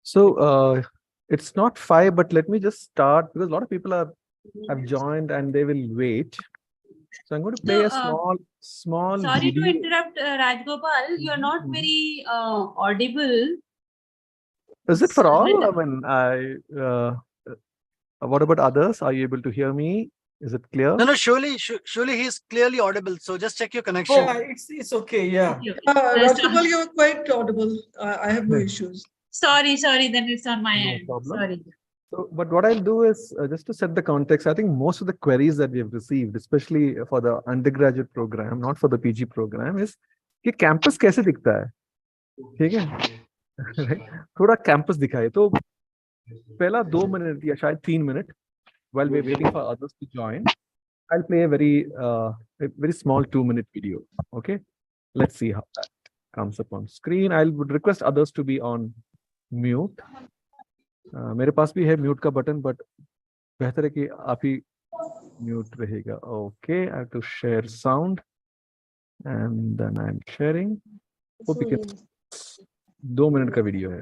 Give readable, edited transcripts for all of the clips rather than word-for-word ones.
So it's not 5, but let me just start because a lot of people have joined and they will wait. So I'm going to play a small sorry video. to interrupt, Rajgopal. You're not very audible. Is it for all? I mean, what about others? Are you able to hear me? Is it clear? No, surely he's clearly audible. So just check your connection. Yeah, it's okay. Yeah. Okay. Rajgopal, you're quite audible. I have no issues. Sorry. Then it's on my No end. problem. Sorry. So, but what I'll do is just to set the context. I think most of the queries that we have received, especially for the undergraduate program, not for the PG program, is कि campus कैसे दिखता है, ठीक है? Right? थोड़ा campus दिखाए तो पहला 2 मिनट या शायद 3 minute while we're waiting for others to join, I'll play a very small 2-minute video. Okay, let's see how that comes up on screen. I would request others to be on mute. मेरे पास भी है mute का button, but बेहतर है कि आप ही mute रहेगा. Okay, I have to share sound, and then I'm sharing. Hope you can. 2 minute का वीडियो है.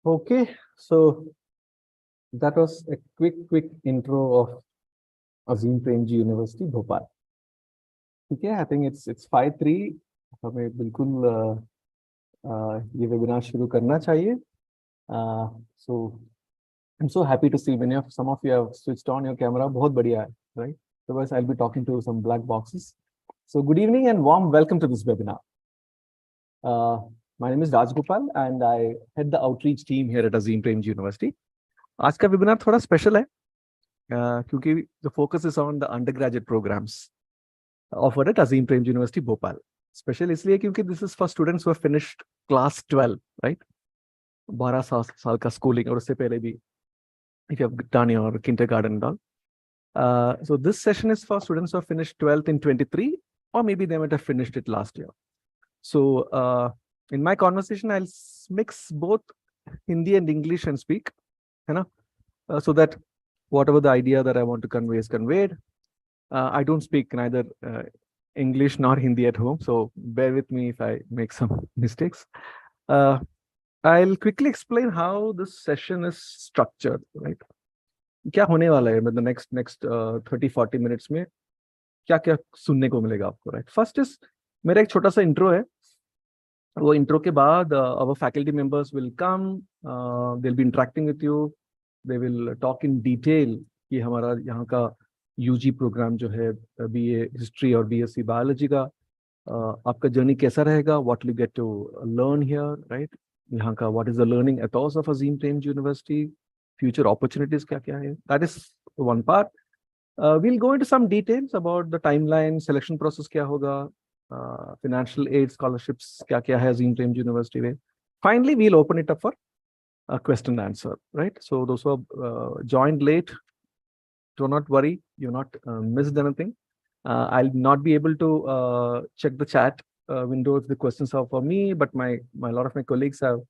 Okay, so that was a quick intro of Azim Premji University, Bhopal. Okay, I think it's 5:03. हमें बिल्कुल ये webinar शुरू करना चाहिए. So I'm so happy to see some of you have switched on your camera. बहुत बढ़िया है, right? Otherwise, I'll be talking to some black boxes. So good evening and warm welcome to this webinar. My name is Rajgopal and I head the outreach team here at Azim Premji University. आज का webinar थोड़ा special है क्योंकि the focus is on the undergraduate programs offered at Azim Premji University, Bhopal. Special इसलिए क्योंकि this is for students who have finished class 12, right? 12 साल का schooling और उससे पहले भी if you have done your kindergarten and all. So this session is for students who have finished 12th in 23, or maybe they might have finished it last year. So in my conversation, I'll mix both Hindi and English and speak, you know, so that whatever the idea that I want to convey is conveyed. I don't speak neither English nor Hindi at home, so bear with me if I make some mistakes. I'll quickly explain how this session is structured, right? क्या होने वाला है मतलब next 30-40 minutes में क्या क्या सुनने को मिलेगा आपको, right? First is मेरा एक छोटा सा intro है. वो intro के बाद our faculty members will come, they'll be interacting with you, they will talk in detail कि हमारा यहाँ का यूजी प्रोग्राम जो है बीए हिस्ट्री और बीएससी बायोलॉजी का, आपका जर्नी कैसा रहेगा, what you get to learn here, right? यहाँ का what is the learning ethos of Azim Premji university, future opportunities क्या क्या है, that is one part. We'll go into some details about the timeline, selection process क्या होगा, financial aid scholarships क्या क्या है अजीम प्रेमजी यूनिवर्सिटी में. Finally, we'll open it up for a question and answer, right? So those who have joined late, do not worry, you're not missed anything. I'll not be able to check the chat window if the questions are for me, but my lot of my colleagues have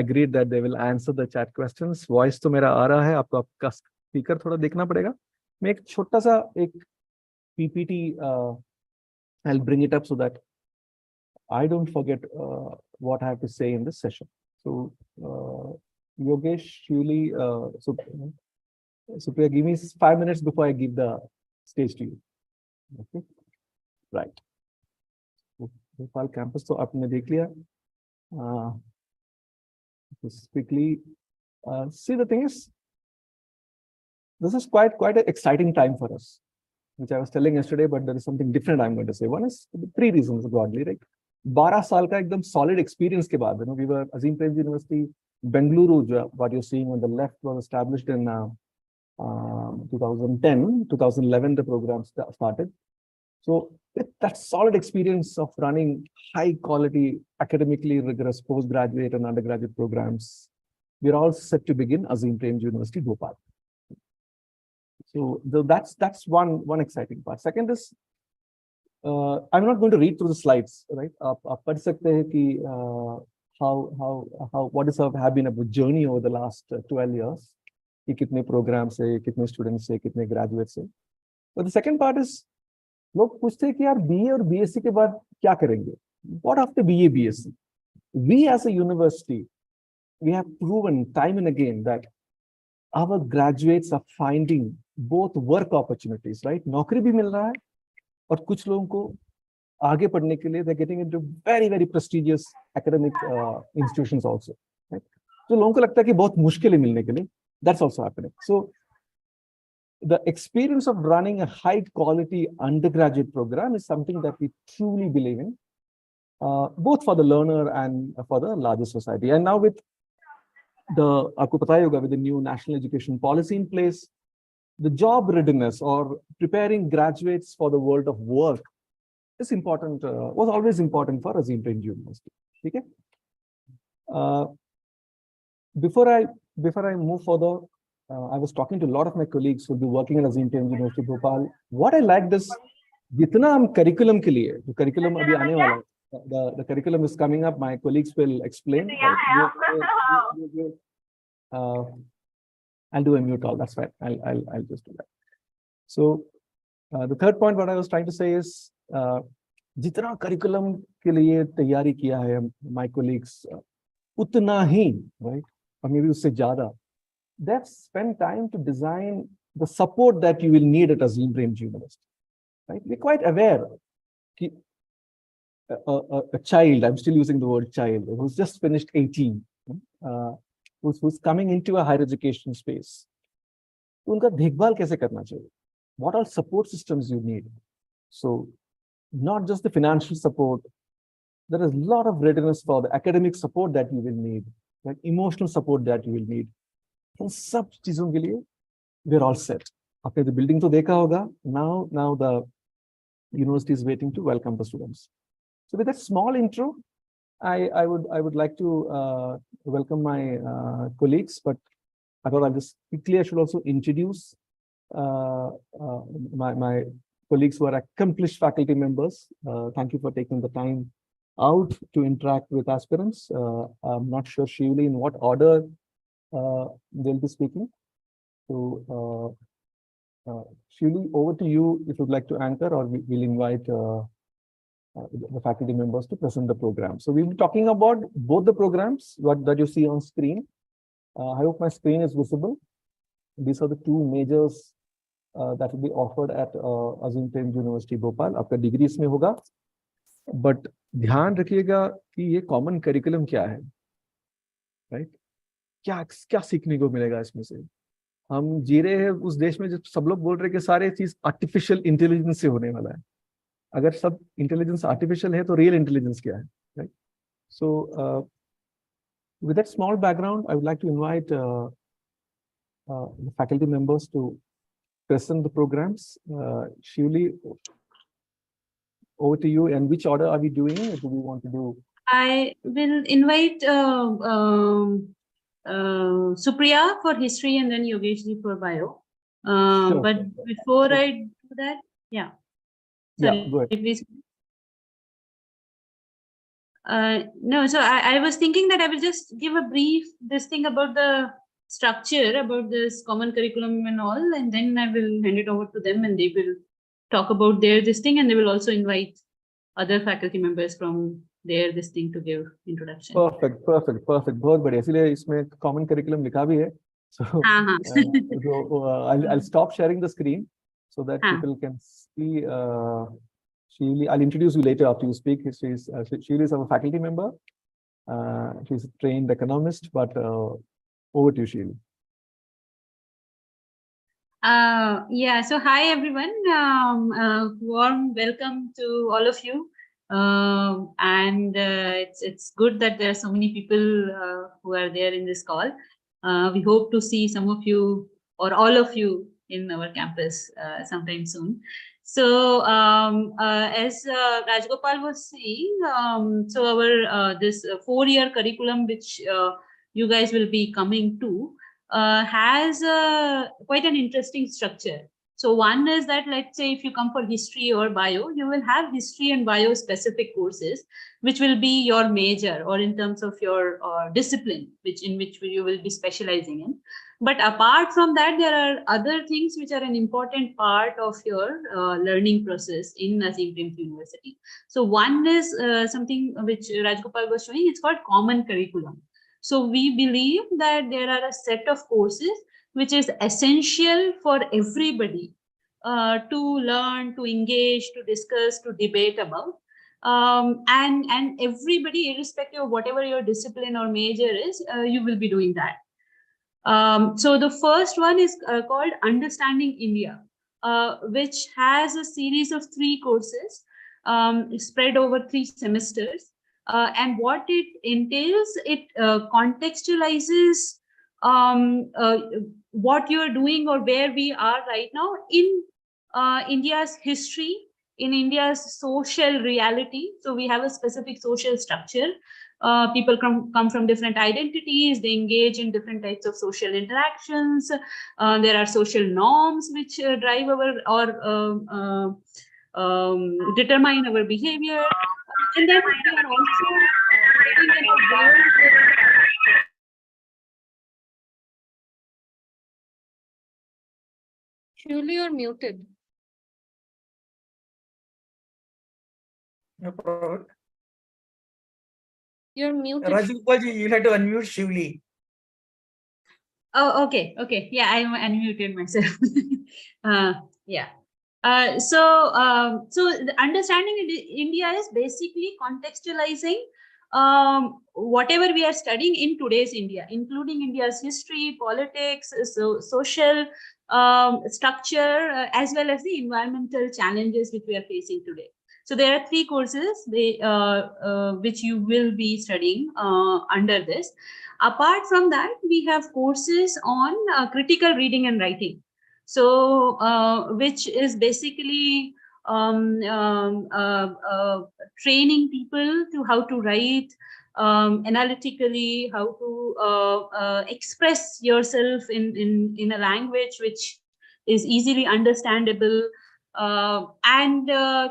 agreed that they will answer the chat questions. Voice तो मेरा आ रहा है, आपको आपका speaker थोड़ा देखना पड़ेगा. मैं एक छोटा सा एक PPT I'll bring it up so that I don't forget what I have to say in this session. So Yogesh, Shuli, Supriya, give me 5 minutes before I give the stage to you. Okay, right. Bhopal campus तो आपने देख लिया. Just quickly, see, the thing is, this is quite an exciting time for us, which I was telling yesterday, but there is something different I'm going to say. One is 3 reasons broadly, right? 12 साल का एकदम solid experience के बाद, we were Azim Premji University, Bengaluru, what you're seeing on the left was established in 2010, 2011, the program started. So with that solid experience of running high quality, academically rigorous postgraduate and undergraduate programs, we're all set to begin Azim Premji University, Bhopal. So that's one exciting part. Second is, I'm not going to read through the slides, right? आप पढ़ सकते हैं कि how what is have been a journey over the last 12 years. कि कितने programs से, कितने students से, कितने graduates से. But the second part is, लोग पूछते हैं कि यार BA और BSc के बाद क्या करेंगे? What after BA, BSc? We as a university, we have proven time and again that our graduates are finding both work opportunities, right? नौकरी भी मिल रहा है और कुछ लोगों को आगे पढ़ने के लिए they're getting into very prestigious academic institutions also, right? तो लोगों को लगता है कि बहुत मुश्किल है मिलने के लिए. That's also happening. So the experience of running a high quality undergraduate program is something that we truly believe in, both for the learner and for the larger society. And now with आपको पता ही होगा, with the new national education policy in place, the job readiness or preparing graduates for the world of work is important, was always important for Azim Premji University. Okay? Before I move further, I was talking to a lot of my colleagues who will be working at Azim Premji University, Bhopal. What I like this, जितना हम curriculum के लिए, जो curriculum अभी आने वाला है, the curriculum is coming up. My colleagues will explain. I'll do a mute all. That's fine. I'll just do that. So the third point, what I was trying to say is, जितना curriculum के लिए तैयारी किया है my colleagues, उतना ही, right? Or maybe उससे ज़्यादा, they've spent time to design the support that you will need at Azim Premji University, right? We're quite aware that a child, I'm still using the word child, who's just finished 18, who's coming into a higher education space, उनका देखभाल कैसे करना चाहिए? What all support systems you need? So not just the financial support, there is a lot of readiness for the academic support that you will need, like emotional support that you will need. इन सब चीजों के लिए we're all set. आपने the building तो देखा होगा. Now the university is waiting to welcome the students. So with that small intro, I would like to welcome my colleagues, but I thought I'll just quickly, I should also introduce my colleagues who are accomplished faculty members. Thank you for taking the time out to interact with aspirants. I'm not sure, Shivli, in what order they'll be speaking. So Shivli, over to you if you'd like to anchor, or we'll invite the faculty members to present the program. So we'll be talking about both the programs that you see on screen. I hope my screen is visible. These are the two majors that will be offered at Azim Premji University, Bhopal. आपका degree इसमें होगा, but ध्यान रखिएगा कि ये common curriculum क्या है, right? क्या सीखने को मिलेगा इसमें से? हम जी रहे हैं उस देश में जब सब लोग बोल रहे हैं कि सारे चीज आर्टिफिशियल इंटेलिजेंस से होने वाला है। अगर सब इंटेलिजेंस आर्टिफिशियल है तो रियल इंटेलिजेंस क्या है, right? So with that small background, I would like to invite the faculty members to present the programs. Shivli, over to you. And which order are we doing? Do we want to do? I will invite Supriya for history and then Yogeshji for bio. Sure, But sure. before Sure. I do that, yeah. Yeah, Sorry, go ahead. please. No, so I was thinking that I will just give a brief this thing about the structure, about this common curriculum and all, and then I will hand it over to them and they will talk about their this thing, and they will also invite other faculty members from their this thing to give introduction. Perfect, perfect, perfect. बहुत बढ़िया. इसलिए इसमें common curriculum लिखा भी है. So I'll stop sharing the screen so that people can see. Shivli, I'll introduce you later after you speak. Shivli is our faculty member. She's a trained economist, but over to you, Shivli. Yeah, so hi everyone. Warm welcome to all of you. And it's good that there are so many people who are there in this call. We hope to see some of you or all of you in our campus sometime soon. So as Rajgopal was saying, so our this 4-year curriculum which you guys will be coming to has quite an interesting structure. So one is that, let's say if you come for history or bio, you will have history and bio specific courses, which will be your major or in terms of your discipline, in which you will be specializing in. But apart from that, there are other things which are an important part of your learning process in Nazim Premji University. So one is something which Rajgopal was showing, it's called common curriculum. So we believe that there are a set of courses which is essential for everybody to learn, to engage, to discuss, to debate about. And everybody, irrespective of whatever your discipline or major is, you will be doing that. So the first one is called Understanding India, which has a series of 3 courses spread over 3 semesters. And what it entails, it contextualizes what you're doing or where we are right now in India's history, in India's social reality. So we have a specific social structure. People come from different identities, they engage in different types of social interactions. There are social norms which drive our or determine our behavior. And then we are also thinking about Surely you're muted. No problem. You're muted. Rajgopalji, you have to unmute Shivli. Oh, okay. Yeah, I unmuted myself. Yeah. So the understanding India is basically contextualizing whatever we are studying in today's India, including India's history, politics, social structure, as well as the environmental challenges which we are facing today. So there are 3 courses which you will be studying under this. Apart from that, we have courses on critical reading and writing. So which is basically training people to how to write analytically, how to express yourself in a language which is easily understandable. So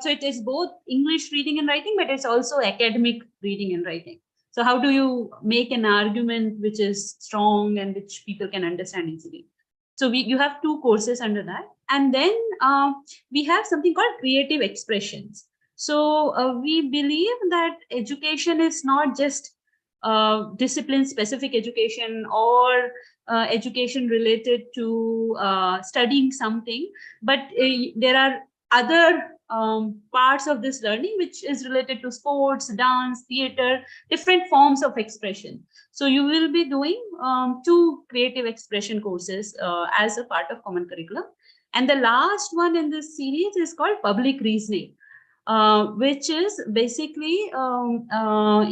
it is both English reading and writing, but it's also academic reading and writing. So how do you make an argument which is strong and which people can understand easily? So you have 2 courses under that. And then we have something called creative expressions. So we believe that education is not just discipline specific education or education related to studying something, but there are other parts of this learning, which is related to sports, dance, theater, different forms of expression. So you will be doing 2 creative expression courses as a part of common curriculum. And the last one in this series is called public reasoning, which is basically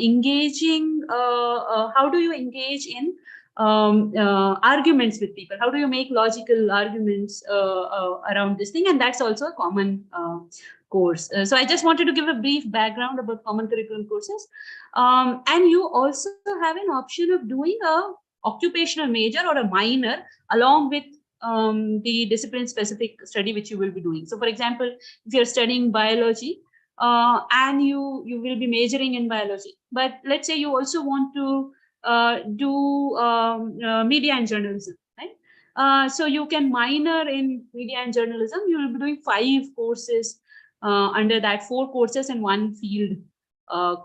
engaging, how do you engage in arguments with people? How do you make logical arguments around this thing? And that's also a common course. So I just wanted to give a brief background about common curriculum courses. And you also have an option of doing a occupational major or a minor along with the discipline specific study which you will be doing. So for example, if you're studying biology and you will be majoring in biology, but let's say you also want to do media and journalism, right? So you can minor in media and journalism. You will be doing 5 courses under that, 4 courses and 1 field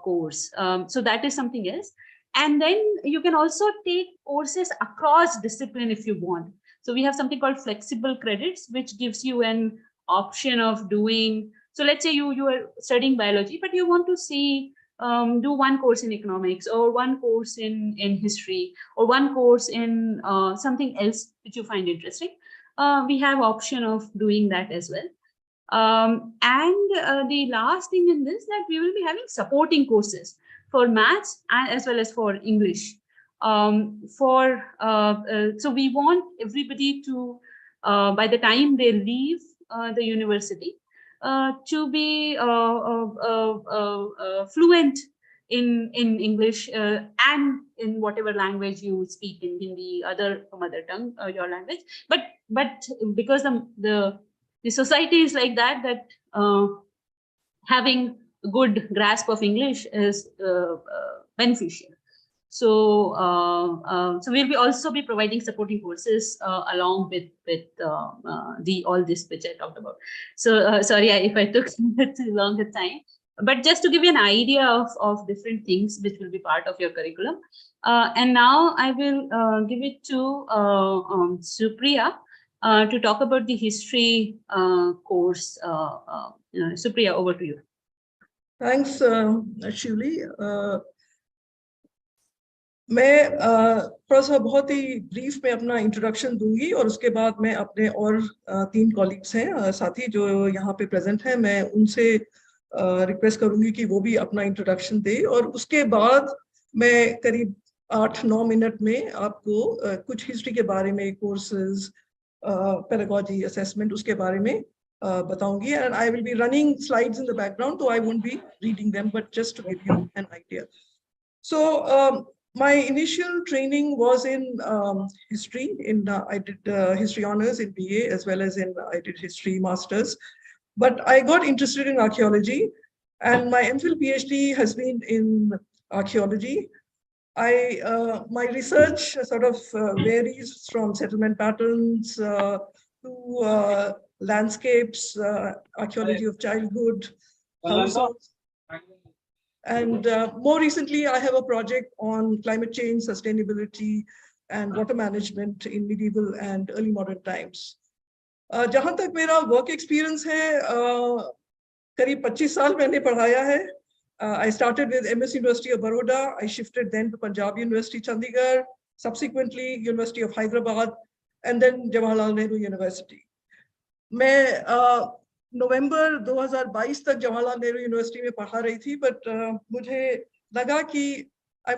course. So that is something else. And then you can also take courses across discipline if you want. So we have something called flexible credits, which gives you an option of doing. So let's say you are studying biology, but you want to see do 1 course in economics or 1 course in history or 1 course in something else which you find interesting. We have option of doing that as well. And the last thing in this, that we will be having supporting courses for maths and as well as for English. So we want everybody to, by the time they leave the university, to be fluent in English and in whatever language you speak, in Hindi, from mother tongue, your language. But because the society is like that having a good grasp of English is beneficial. So so we'll be also be providing supporting courses along with all this which I talked about. So sorry if I took too long a time, but just to give you an idea of different things which will be part of your curriculum. And now I will give it to Supriya to talk about the history course. Supriya, over to you. Thanks, Shivli. मैं थोड़ा सा बहुत ही brief में अपना introduction दूंगी और उसके बाद मैं अपने और 3 कॉलीग्स हैं साथी जो यहाँ पे प्रेजेंट हैं, मैं उनसे रिक्वेस्ट करूंगी कि वो भी अपना इंट्रोडक्शन दे और उसके बाद मैं करीब 8-9 मिनट में आपको कुछ हिस्ट्री के बारे में, कोर्सेज, पेडागोजी, असेसमेंट, उसके बारे में बताऊंगी. And I will be running slides in the background, तो I won't be reading them, but just to give you an idea. So my initial training was in history. I did history honors in BA as well as I did history masters. But I got interested in archaeology, and my MPhil PhD has been in archaeology. My research sort of varies from settlement patterns to landscapes, archaeology of childhood, households. And more recently, I have a project on climate change, sustainability, and water management in medieval and early modern times. जहाँ तक मेरा work experience है, करीब 25 साल मैंने पढ़ाया है. I started with MS University of Baroda. I shifted then to Punjab University, Chandigarh, subsequently University of Hyderabad, and then Jawaharlal Nehru University. मैं नवंबर 2022 तक जवाहरलाल नेहरू यूनिवर्सिटी में पढ़ा रही थी, बट मुझे लगा कि I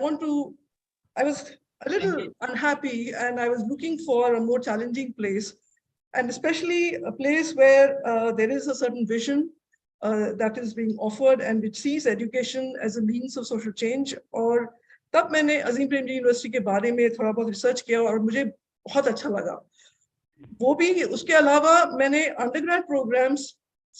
was a little unhappy and I was looking for a more challenging place, and especially a place where there is a certain vision that is being offered and which sees education as a means of social change. और तब मैंने अजीम Premji university के बारे में थोड़ा बहुत research किया और मुझे बहुत अच्छा लगा. वो भी, उसके अलावा मैंने अंडरग्रेड प्रोग्राम्स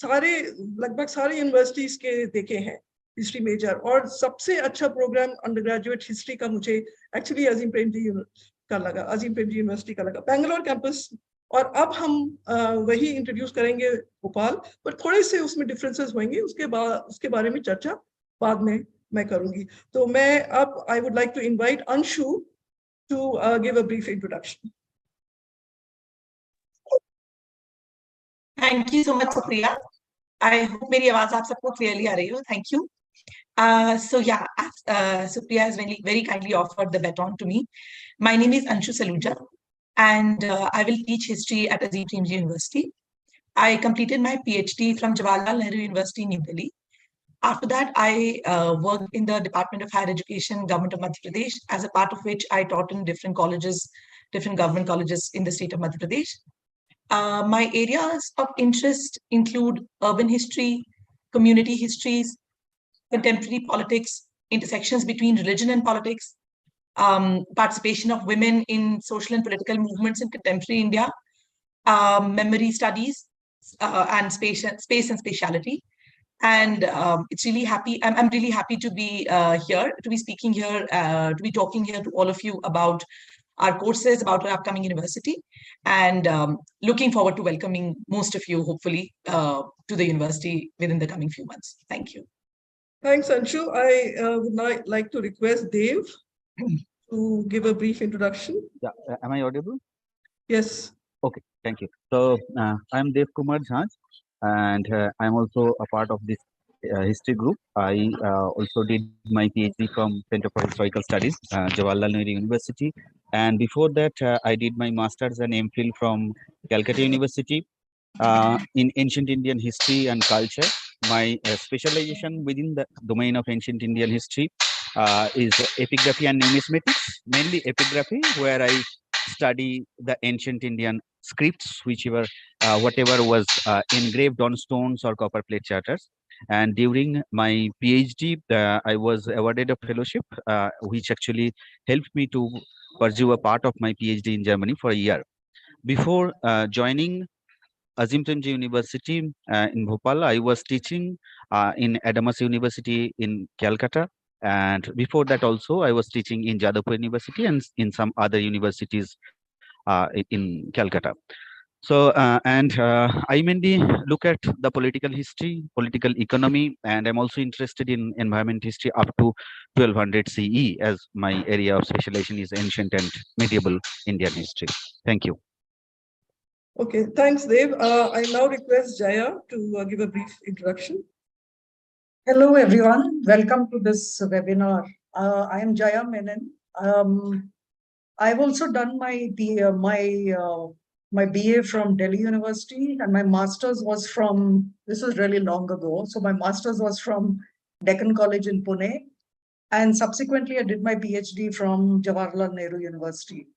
लगभग सारे यूनिवर्सिटीज के देखे हैं हिस्ट्री मेजर, और सबसे अच्छा प्रोग्राम अंडरग्रेजुएट हिस्ट्री का मुझे एक्चुअली अजीम प्रेमजी यूनिवर्सिटी का लगा, बेंगलोर कैंपस. और अब हम वही इंट्रोड्यूस करेंगे भोपाल, पर थोड़े से उसमें डिफरेंसेस होंगे, उसके बारे में चर्चा बाद में मैं करूंगी. तो मैं अब I would like to invite Anshu to give a brief introduction. Thank you so much, Supriya. I hope मेरी आवाज आप सबको clearly आ रही हो. Thank you. So yeah, Supriya has very kindly offered the baton to me. My name is Anshu Saluja, and I will teach history at Azim Premji University. I completed my PhD from Jawaharlal Nehru University, New Delhi. After that, I worked in the Department of Higher Education, Government of Madhya Pradesh, as a part of which I taught in different colleges, different government colleges in the state of Madhya Pradesh. My areas of interest include urban history, community histories, contemporary politics, intersections between religion and politics, participation of women in social and political movements in contemporary India, memory studies, and space and spatiality. And I'm really happy to be here, to be speaking here, to be talking here to all of you about our courses, about our upcoming university, and looking forward to welcoming most of you, hopefully, to the university within the coming few months. Thank you. Thanks, Anshu. I would now like to request Dev to give a brief introduction. Yeah, am I audible? Yes. Okay, thank you. So I'm Dev Kumar Jhanj, and I'm also a part of this history group. I also did my PhD from Center for Historical Studies, Jawaharlal Nehru University, and before that, I did my master's and MPhil from Calcutta University in ancient Indian history and culture. My specialization within the domain of ancient Indian history is epigraphy and numismatics, mainly epigraphy, where I study the ancient Indian scripts, whatever was engraved on stones or copper plate charters. And during my PhD, I was awarded a fellowship, which actually helped me to pursue a part of my PhD in Germany for a year. Before joining Azim Premji University in Bhopal, I was teaching in Adamas University in Calcutta. And before that also, I was teaching in Jadavpur University and in some other universities in Calcutta. So, I mainly look at the political history, political economy, and I'm also interested in environment history up to 1200 CE, as my area of specialization is ancient and medieval Indian history. Thank you. Okay, thanks, Dev. I now request Jaya to give a brief introduction. Hello, everyone. Welcome to this webinar. I am Jaya Menon. I've also done my BA from Delhi University, and my master's was from, this was really long ago. So my master's was from Deccan College in Pune. And subsequently, I did my PhD from Jawaharlal Nehru University.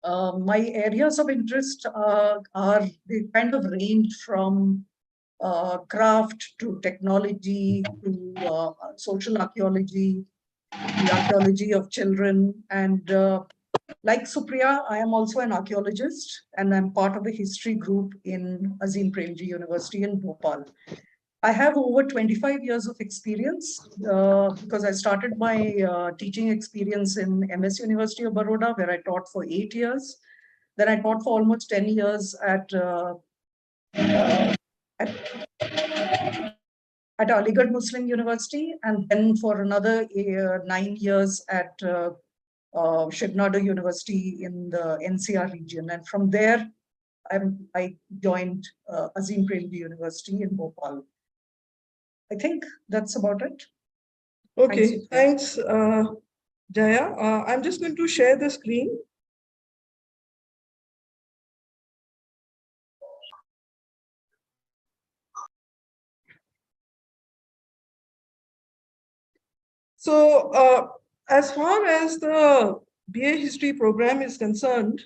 My areas of interest they kind of range from craft to technology to social archaeology, the archaeology of children. And like Supriya, I am also an archaeologist, and I'm part of the history group in Azim Premji University in Bhopal. I have over 25 years of experience because I started my teaching experience in MS University of Baroda, where I taught for 8 years. Then I taught for almost 10 years at Aligarh Muslim University, and then for another 9 years at Shignada University in the NCR region. And from there, I joined Azim Premji University in Bhopal. I think that's about it. Okay, thanks, Jaya. I'm just going to share the screen. So as far as the BA History program is concerned,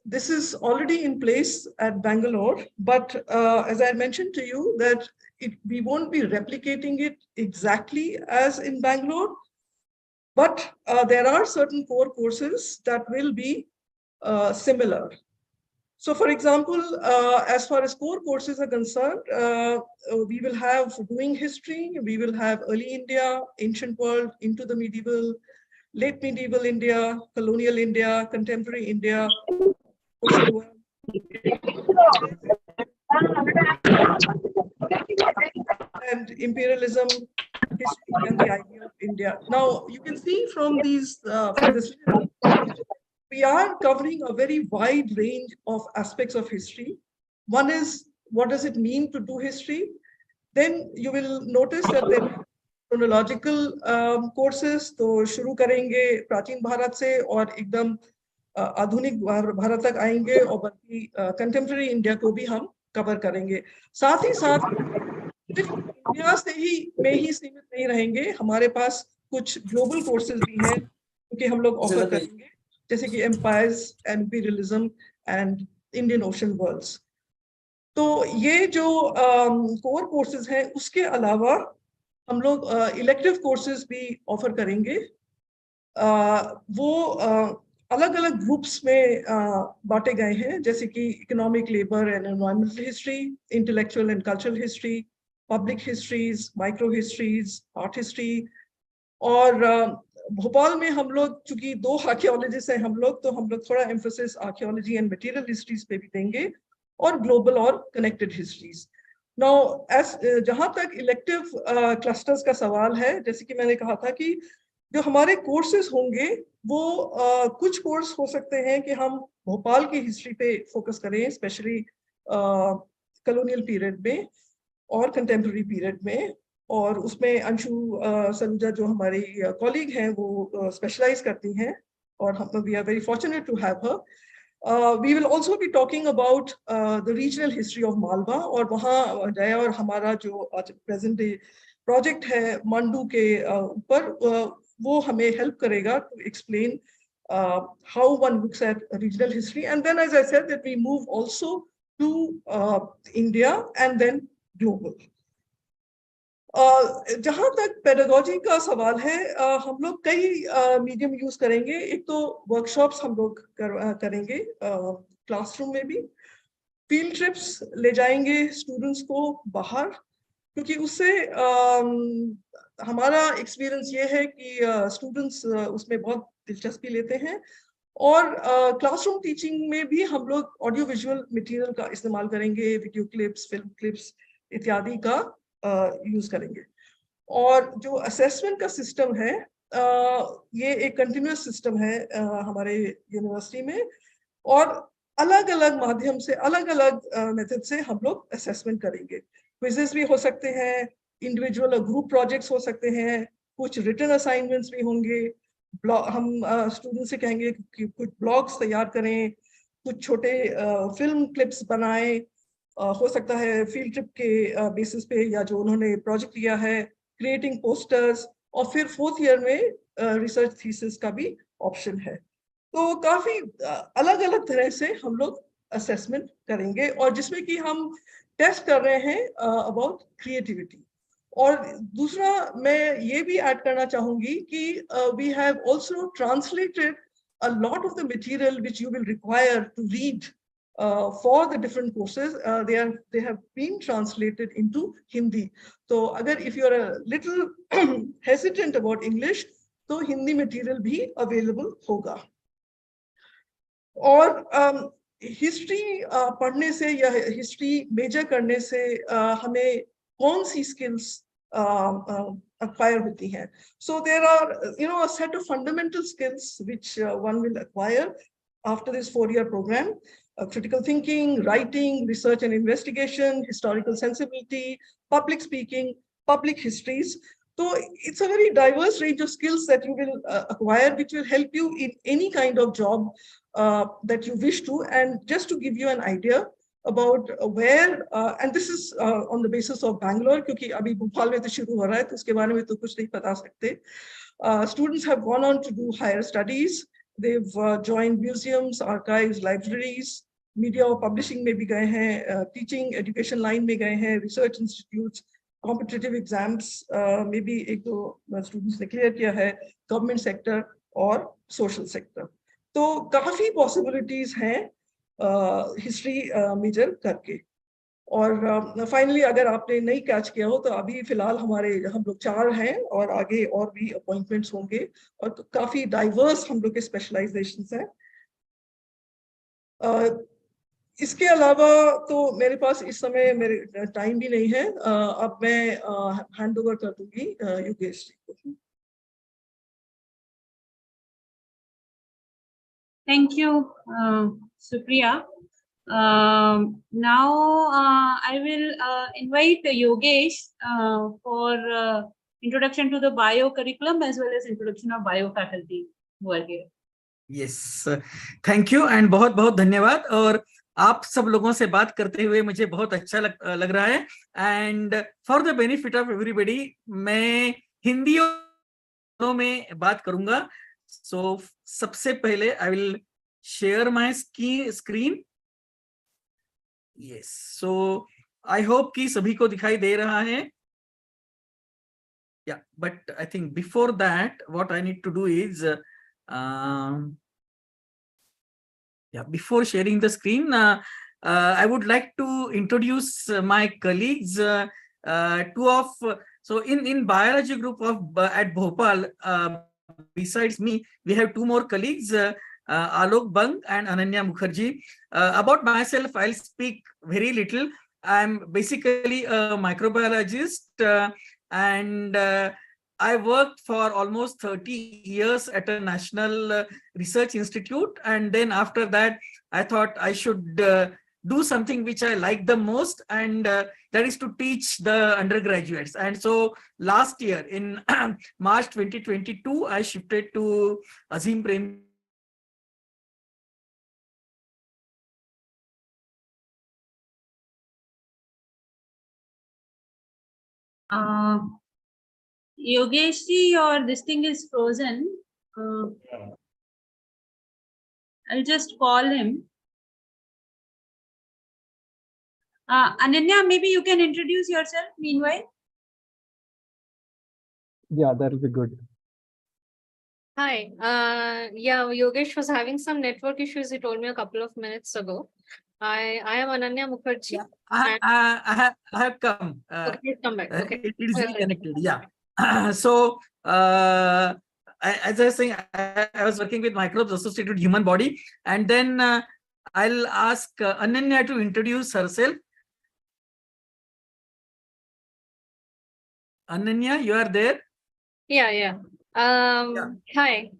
this is already in place at Bangalore, but as I mentioned to you that we won't be replicating it exactly as in Bangalore, but there are certain core courses that will be similar. So for example, as far as core courses are concerned, we will have doing history, we will have early India, ancient world, into the medieval, late medieval India, colonial India, contemporary India, ocean world. And imperialism, history, and the idea of India. Now, you can see from these, from this, we are covering a very wide range of aspects of history. One is what does it mean to do history. Then you will notice that there are chronological courses. तो शुरू करेंगे प्राचीन भारत से और एकदम आधुनिक भारत तक आएंगे और बल्कि कंटेम्प्रेरी इंडिया को भी हम कवर करेंगे। साथ ही साथ सिर्फ इंडिया से ही में ही सीमित नहीं रहेंगे, हमारे पास कुछ ग्लोबल कोर्सेज भी हैं क्योंकि हम लोग ऑफर करेंगे, जैसे कि empires, imperialism and Indian ocean worlds. तो ये जो कोर कोर्सेज हैं उसके अलावा हम लोग इलेक्टिव कोर्सेज भी ऑफर करेंगे। वो अलग अलग ग्रुप्स में बांटे गए हैं, जैसे कि economic, labour and environmental history, intellectual and cultural history, public histories, micro histories, art history. और भोपाल में हम लोग चूंकि 2 आर्कियोलॉजिस्ट हैं हम लोग, तो हम लोग थोड़ा emphasis archaeology and material histories पे भी देंगे और ग्लोबल और कनेक्टेड हिस्ट्रीज। नाउ जहां तक इलेक्टिव क्लस्टर्स का सवाल है, जैसे कि मैंने कहा था कि जो हमारे कोर्सेज होंगे वो कुछ कोर्स हो सकते हैं कि हम भोपाल की हिस्ट्री पे फोकस करें, स्पेशली कॉलोनियल पीरियड में और कंटेम्प्रेरी पीरियड में, और उसमें अंशु सलूजा जो हमारी कॉलीग हैं वो स्पेशलाइज करती हैं और हम we are very fortunate to have her. We will also be talking about the regional history of Malwa, और वहाँ जया और हमारा जो आज प्रेजेंट डे प्रोजेक्ट है मांडू के ऊपर, वो हमें हेल्प करेगा to explain how one looks at regional history. And then, as I said, that we move also to India and then global. जहां तक पेडागोजी का सवाल है, हम लोग कई मीडियम यूज करेंगे। एक तो वर्कशॉप्स हम लोग करेंगे क्लासरूम में भी, फील्ड ट्रिप्स ले जाएंगे स्टूडेंट्स को बाहर, क्योंकि उससे हमारा एक्सपीरियंस ये है कि स्टूडेंट्स उसमें बहुत दिलचस्पी लेते हैं। और क्लासरूम टीचिंग में भी हम लोग ऑडियो विजुअल मटेरियल का इस्तेमाल करेंगे, वीडियो क्लिप्स, फिल्म क्लिप्स इत्यादि का यूज करेंगे। और जो असेसमेंट का सिस्टम है, ये एक कंटिन्यूअस सिस्टम है हमारे यूनिवर्सिटी में, और अलग अलग माध्यम से, अलग अलग मेथड से हम लोग असेसमेंट करेंगे। क्विजेस भी हो सकते हैं, इंडिविजुअल और ग्रुप प्रोजेक्ट्स हो सकते हैं, कुछ रिटन असाइनमेंट्स भी होंगे। हम स्टूडेंट से कहेंगे कि कुछ ब्लॉग्स तैयार करें, कुछ छोटे फिल्म क्लिप्स बनाएं, हो सकता है फील्ड ट्रिप के बेसिस पे, या जो उन्होंने प्रोजेक्ट लिया है, क्रिएटिंग पोस्टर्स, और फिर 4th ईयर में रिसर्च थीसिस का भी ऑप्शन है। तो काफी अलग अलग तरह से हम लोग असेसमेंट करेंगे, और जिसमें कि हम टेस्ट कर रहे हैं अबाउट क्रिएटिविटी। और दूसरा मैं ये भी ऐड करना चाहूंगी कि we have also translated a lot of the material which you will require to read for the different courses. They have been translated into Hindi. So agar if you are a little hesitant about English, तो Hindi material भी available होगा। और history पढ़ने से या history major करने से हमें कौन सी स्किल्स acquire होती हैं? So there are, a set of fundamental skills which one will acquire after this 4-year program: critical thinking, writing, research and investigation, historical sensibility, public speaking, public histories. So it's a very diverse range of skills that you will acquire, which will help you in any kind of job that you wish to. And just to give you an idea about where, and this is on the basis of Bangalore, क्योंकि अभी भोपाल में तो शुरू हो रहा है, तो उसके बारे में तो कुछ नहीं बता सकते। Students have gone on to do higher studies. They've joined museums, archives, libraries, media और publishing में भी गए हैं, teaching, education line में गए हैं, research institutes, competitive exams में भी एक दो students ने clear किया है, government sector और social sector। तो काफी possibilities हैं हिस्ट्री मेजर करके। और फाइनली अगर आपने नहीं कैच किया हो, तो अभी फिलहाल हम लोग 4 हैं, और आगे और भी अपॉइंटमेंट्स होंगे, और काफी डाइवर्स हम लोग के स्पेशलाइजेशंस हैं। इसके अलावा तो मेरे पास इस समय मेरे टाइम भी नहीं है। अब मैं हैंड ओवर कर दूंगी योगेश जी को। Thank you, Supriya. Now I will invite Yogesh for introduction to the bio curriculum as well as introduction of bio faculty who are here. Yes, thank you and बहुत बहुत धन्यवाद। और आप सब लोगों से बात करते हुए मुझे बहुत अच्छा लग रहा है। And for the benefit of everybody मैं हिंदी में बात करूंगा। सो सबसे पहले I will share my screen. Yes, so I hope कि सभी को दिखाई दे रहा है। Yeah, but I think before that what I need to do is before sharing the screen, I would like to introduce my colleagues. So in biology group of at Bhopal, besides me, we have two more colleagues, Alok Bang and Ananya Mukherjee. About myself, I'll speak very little. I'm basically a microbiologist, and I worked for almost 30 years at a national research institute, and then after that I thought I should do something which I like the most, and that is to teach the undergraduates. And so last year in March 2022 I shifted to Azim Prem. Yogesh ji, your this thing is frozen. I'll just call him. Ananya, maybe you can introduce yourself meanwhile. Yeah, that'll be good. Hi. Yeah, Yogesh was having some network issues. He told me a couple of minutes ago. I am Ananya Mukherjee. Yeah, I have come. Okay, please come back. Okay. It is Well, reconnected. Yeah. So as I was saying, I was working with microbes associated with human body, and then I'll ask Ananya to introduce herself. Ananya, you are there? Yeah. Hi,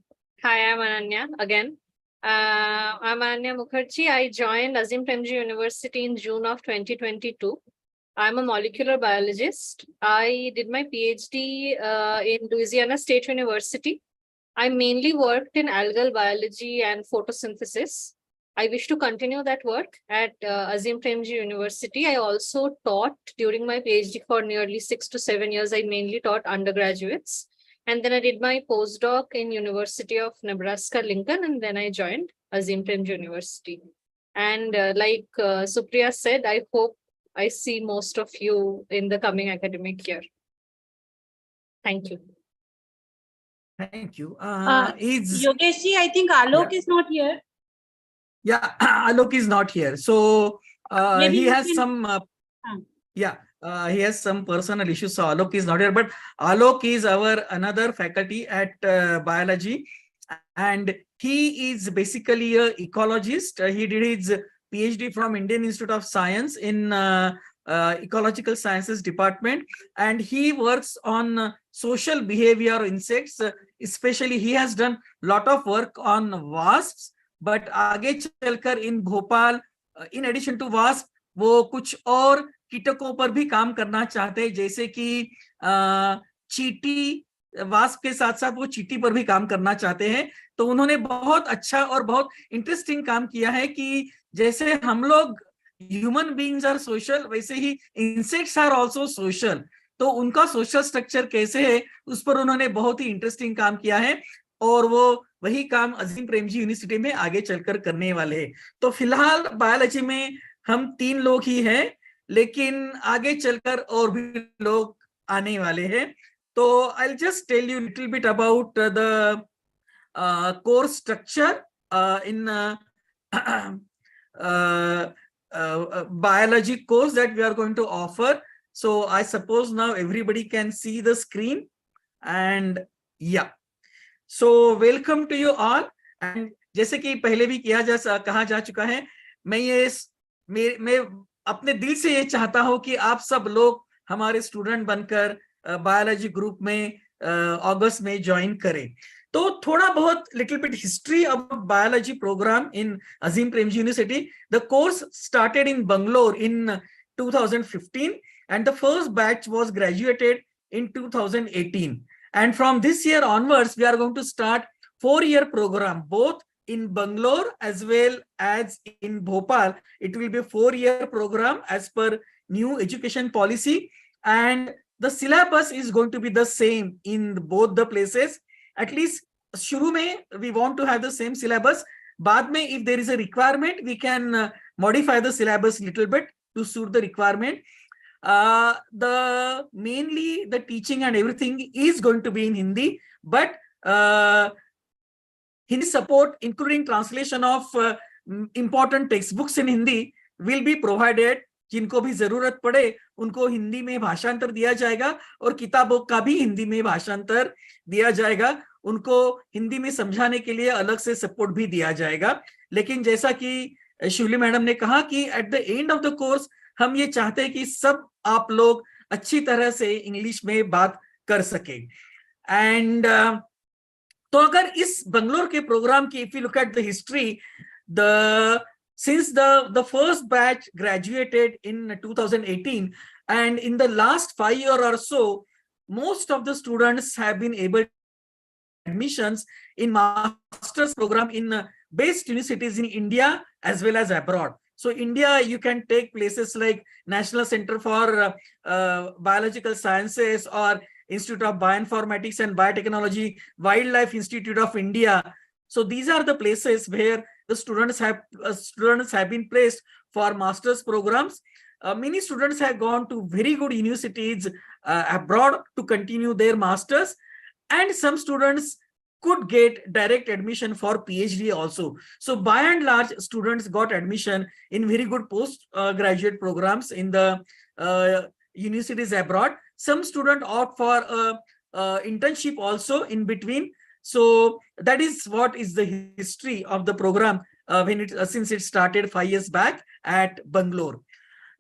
I'm Ananya again. I'm Ananya Mukherjee. I joined Azim Premji University in June of 2022. I'm a molecular biologist. I did my PhD in Louisiana State University. I mainly worked in algal biology and photosynthesis. I wish to continue that work at Azim Premji University. I also taught during my PhD for nearly 6 to 7 years. I mainly taught undergraduates. And then I did my postdoc in University of Nebraska-Lincoln, and then I joined Azim Premji University. And like Supriya said, I hope I see most of you in the coming academic year. Thank you. Thank you. Yogesh ji, I think Alok is not here. Yeah, Alok is not here. So he has some he has some personal issues, so Alok is not here. But Alok is our another faculty at biology, and he is basically an ecologist. He did his PhD from Indian Institute of Science in Ecological Sciences Department, and he works on social behavior of insects. Especially, he has done a lot of work on wasps. But आगे चलकर in Bhopal, in addition to wasp, वो कुछ और कीटकों पर भी काम करना चाहते हैं, जैसे कि चींटी, वास्प के साथ साथ वो चींटी पर भी काम करना चाहते हैं। तो उन्होंने बहुत अच्छा और बहुत इंटरेस्टिंग काम किया है कि जैसे हम लोग ह्यूमन बीइंग्स आर सोशल, वैसे ही इंसेक्ट्स आर आल्सो सोशल। तो उनका सोशल स्ट्रक्चर कैसे है, उस पर उन्होंने बहुत ही इंटरेस्टिंग काम किया है, और वो वही काम अजीम प्रेमजी यूनिवर्सिटी में आगे चलकर करने वाले हैं। तो फिलहाल बायोलॉजी में हम 3 लोग ही हैं, लेकिन आगे चलकर और भी लोग आने वाले हैं। तो I'll just tell you a little bit about the course structure in biology course that we are going to offer. So I suppose now everybody can see the screen, and yeah. So welcome to you all. And जैसे कि पहले भी कहा जा चुका है, मैं अपने दिल से ये चाहता हूं कि आप सब लोग हमारे स्टूडेंट बनकर बायोलॉजी ग्रुप में अगस्त में ज्वाइन करें। तो थोड़ा बहुत little bit history about biology program in Azim Premji University. The course started in Bangalore in 2015, and the first batch was graduated in 2018. And from this year onwards, we are going to start 4-year program, both in Bangalore as well as in Bhopal. It will be a 4-year program as per new education policy, and the syllabus is going to be the same in both the places. At least शुरू में we want to have the same syllabus. बाद में if there is a requirement, we can modify the syllabus little bit to suit the requirement. The mainly the teaching and everything is going to be in Hindi, but Hindi support, including translation of important textbooks in Hindi, will be provided. जिनको भी जरूरत पड़े उनको हिंदी में भाषांतर दिया जाएगा और किताबों का भी हिंदी में भाषांतर दिया जाएगा. उनको हिंदी में समझाने के लिए अलग से सपोर्ट भी दिया जाएगा. लेकिन जैसा कि शिवली मैडम ने कहा कि at the end of the course हम ये चाहते हैं कि सब आप लोग अच्छी तरह से इंग्लिश में बात कर सके. एंड तो अगर इस बंगलोर के प्रोग्राम की if you look at the history, since the first batch graduated in 2018, and in the last 5 years or so, most of the students have been able to admissions in master's program in best universities in India as well as abroad. So India, you can take places like National Center for Biological Sciences or Institute of Bioinformatics and Biotechnology, Wildlife Institute of India. So these are the places where the students have been placed for master's programs. Many students have gone to very good universities abroad to continue their masters, and some students could get direct admission for PhD also. So by and large, students got admission in very good post-graduate programs in the universities abroad. Some students opt for internship also in between. So that is what is the history of the program since it started 5 years back at Bangalore.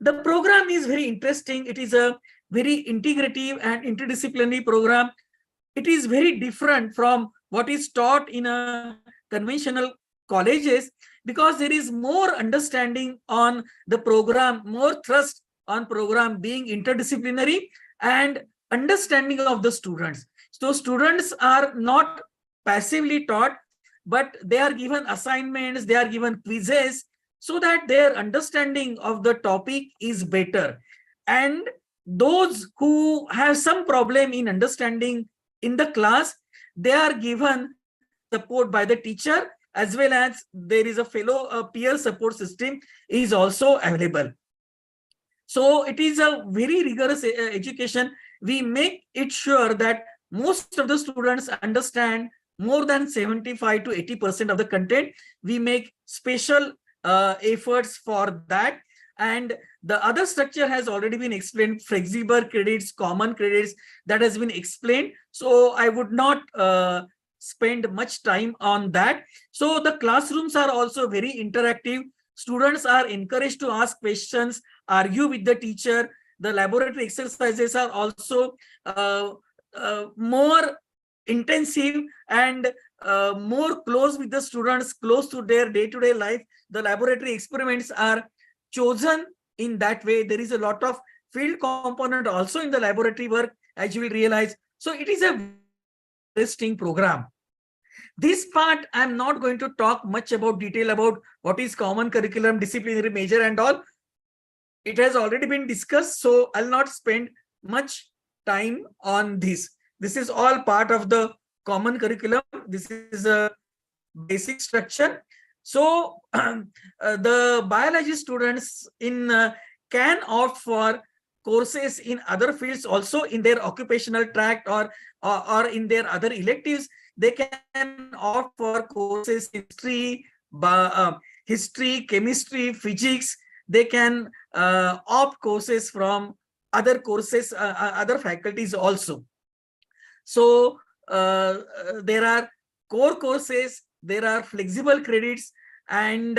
The program is very interesting. It is a very integrative and interdisciplinary program. It is very different from what is taught in a conventional colleges because there is more understanding on the program, more thrust on program being interdisciplinary and understanding of the students. So students are not passively taught, but they are given assignments, they are given quizzes so that their understanding of the topic is better. And those who have some problem in understanding in the class, they are given support by the teacher, as well as there is a peer support system is also available. So it is a very rigorous education. We make it sure that most of the students understand more than 75 to 80% of the content. We make special efforts for that. And the other structure has already been explained, flexible credits, common credits, that has been explained. So I would not spend much time on that. So the classrooms are also very interactive. Students are encouraged to ask questions, argue with the teacher. The laboratory exercises are also more intensive and more close with the students, close to their day-to-day life. The laboratory experiments are chosen in that way. There is a lot of field component also in the laboratory work, as you will realize. So it is a interesting program. This part, I'm not going to talk much about detail about what is common curriculum, disciplinary major and all. It has already been discussed, so I'll not spend much time on this. This is all part of the common curriculum. This is a basic structure. So the biology students can opt for courses in other fields also in their occupational tract or in their other electives. They can opt for courses in history, chemistry, physics. They can opt courses from other courses, other faculties also. So there are core courses, there are flexible credits, and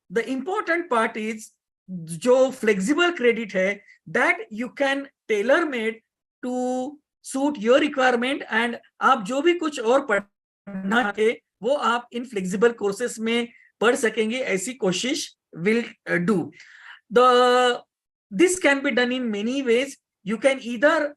the important part is जो flexible credit है, that you can tailor made to suit your requirement, and आप जो भी कुछ और पढ़ना है वो आप इन फ्लेक्सिबल कोर्सेस में पढ़ सकेंगे, ऐसी कोशिश will do. This can be done in many ways. You can either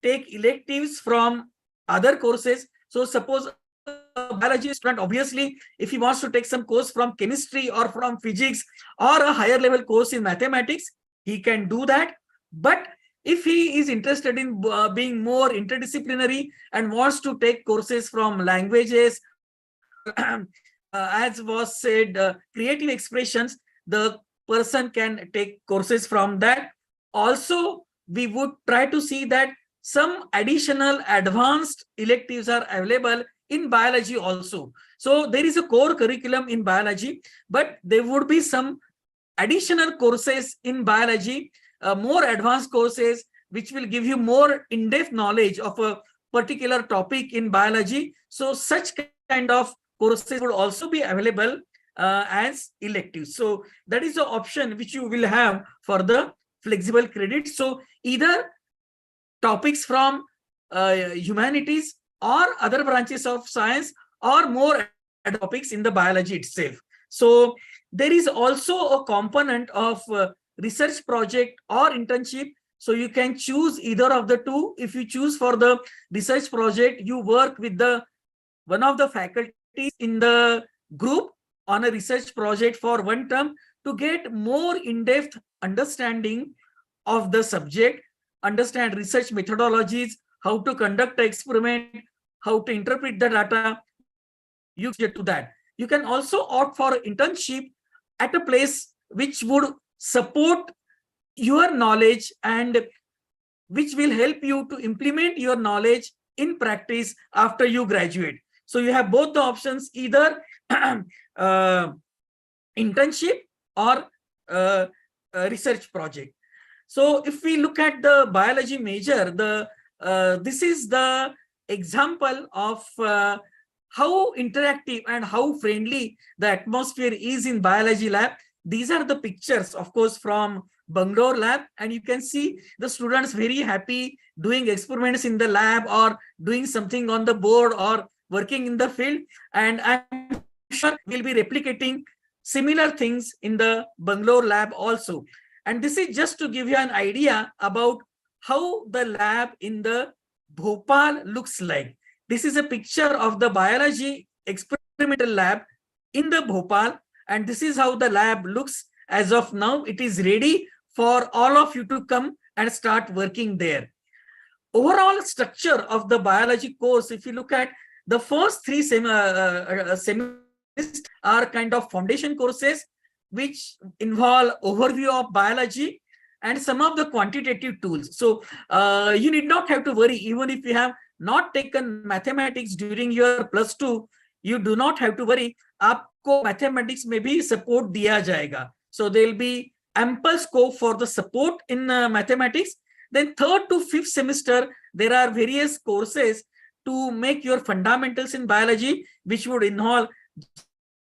take electives from other courses. So suppose a biology student, obviously, if he wants to take some course from chemistry or from physics or a higher level course in mathematics, he can do that. But if he is interested in being more interdisciplinary and wants to take courses from languages, as was said, creative expressions, the person can take courses from that. Also, we would try to see that some additional advanced electives are available in biology also. So there is a core curriculum in biology, but there would be some additional courses in biology, more advanced courses, which will give you more in-depth knowledge of a particular topic in biology. So such kind of courses would also be available as electives. So that is the option which you will have for the flexible credits. So either topics from humanities or other branches of science, or more topics in the biology itself. So there is also a component of research project or internship. So you can choose either of the two. If you choose for the research project, you work with one of the faculties in the group on a research project for one term to get more in-depth understanding of the subject, understand research methodologies, how to conduct an experiment, how to interpret the data. You get to that. You can also opt for internship at a place which would support your knowledge and which will help you to implement your knowledge in practice after you graduate. So you have both the options, either internship or research project. So if we look at the biology major, this is the example of how interactive and how friendly the atmosphere is in biology lab. These are the pictures, of course, from Bangalore lab, and you can see the students very happy doing experiments in the lab or doing something on the board or working in the field. And I'm sure we'll be replicating similar things in the Bangalore lab also. And this is just to give you an idea about how the lab in the Bhopal looks like. This is a picture of the biology experimental lab in the Bhopal, and this is how the lab looks as of now. It is ready for all of you to come and start working there. Overall structure of the biology course, if you look at the first three semesters are kind of foundation courses which involve overview of biology and some of the quantitative tools. So you need not have to worry, even if you have not taken mathematics during your +2, you do not have to worry. Aapko mathematics में भी support दिया जाएगा. So there will be ample scope for the support in mathematics. Then 3rd to 5th semester, there are various courses to make your fundamentals in biology, which would involve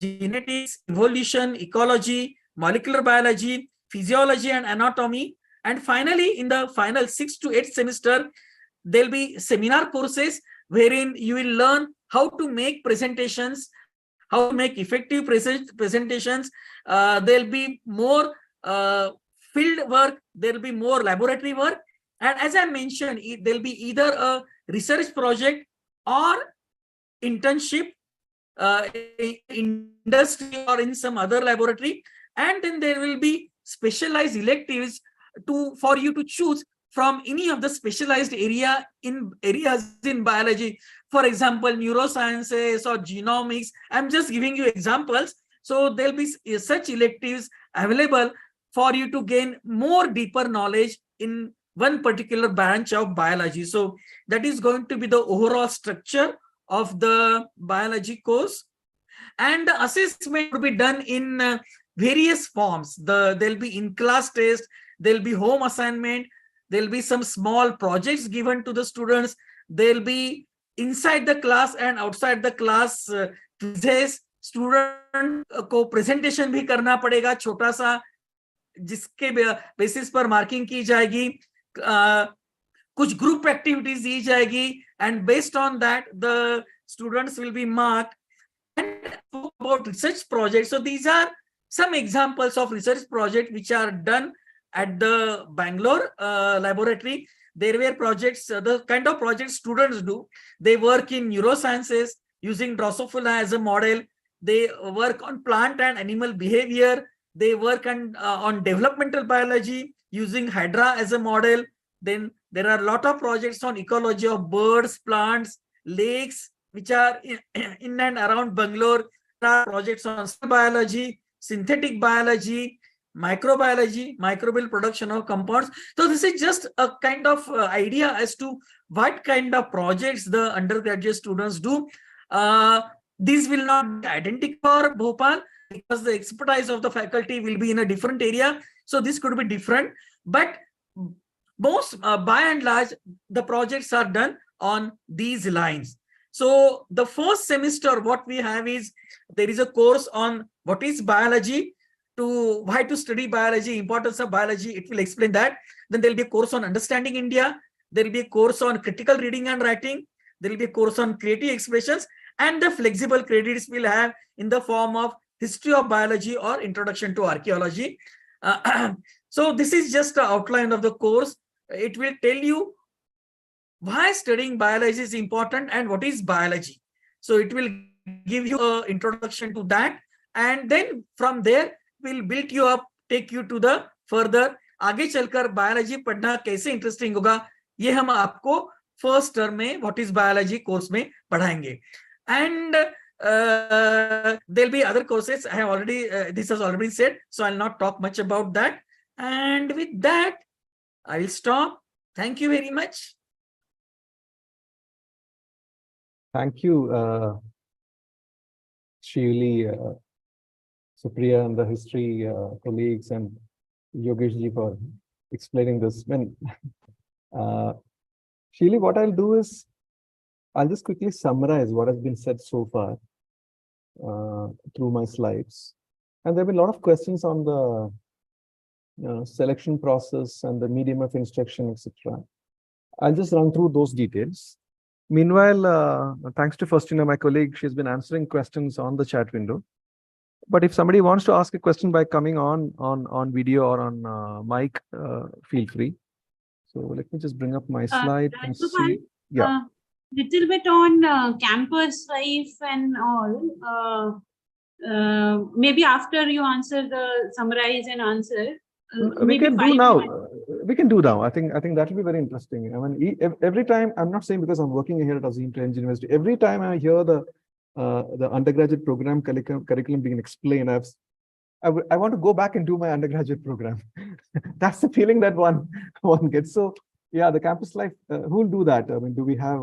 genetics, evolution, ecology, molecular biology, physiology and anatomy. And finally, in the final 6th to 8th semester, there'll be seminar courses wherein you will learn how to make presentations, how to make effective presentations. There'll be more field work, there'll be more laboratory work. And as I mentioned, there'll be either a research project or internship in industry or in some other laboratory. And then there will be specialized electives for you to choose from any of the specialized areas in biology. For example, neurosciences or genomics. I'm just giving you examples. So there'll be such electives available for you to gain more deeper knowledge in one particular branch of biology. So that is going to be the overall structure of the biology course. And the assessment will be done in various forms. There'll be in-class test, there'll be home assignment, there'll be some small projects given to the students, there'll be inside the class and outside the class quizzes. Student को presentation भी करना पड़ेगा छोटा सा, जिसके basis पर marking की जाएगी, कुछ ग्रुप एक्टिविटीज दी जाएगी, and based on that the students will be marked. And about research projects, so these are some examples of research projects which are done at the Bangalore laboratory. There were projects, the kind of projects students do. They work in neurosciences using Drosophila as a model. They work on plant and animal behavior. They work on developmental biology using Hydra as a model. Then there are a lot of projects on ecology of birds, plants, lakes, which are in and around Bangalore. There are projects on cell biology, synthetic biology, microbiology, microbial production of compounds. So this is just a kind of idea as to what kind of projects the undergraduate students do. These will not be identical for Bhopal because the expertise of the faculty will be in a different area. So this could be different, but most by and large, the projects are done on these lines. So the first semester, what we have is there is a course on what is biology, to why to study biology, importance of biology. It will explain that. Then there will be a course on understanding India. There will be a course on critical reading and writing. There will be a course on creative expressions, and the flexible credits will have in the form of history of biology or introduction to archaeology. So this is just the outline of the course. It will tell you why studying biology is important and what is biology. So it will give you an introduction to that, and then from there will build you up, take you to the further. आगे चलकर biology पढ़ना कैसे interesting होगा, ये हम आपको first term में what is biology course में पढ़ाएंगे. And there'll be other courses. I have already this has already been said, so I'll not talk much about that. And with that, I will stop. Thank you very much. Thank you, Shivli, Supriya, and the history colleagues, and Yogesh ji for explaining this. Shivli, what I'll do is I'll just quickly summarize what has been said so far through my slides. And there have been a lot of questions on the selection process and the medium of instruction, etc. I'll just run through those details. Meanwhile, thanks to Faustina, my colleague, she's been answering questions on the chat window. But if somebody wants to ask a question by coming on video or on mic, feel free. So let me just bring up my slide and see. Yeah. Little bit on campus life and all. Maybe after you answer the summarize and answer. We can do now. We can do now. I think that will be very interesting. I mean, every time, I'm not saying because I'm working here at Azim Premji University, every time I hear the undergraduate program curriculum being explained, I want to go back and do my undergraduate program. That's the feeling that one gets. So yeah, the campus life, who will do that? I mean, do we have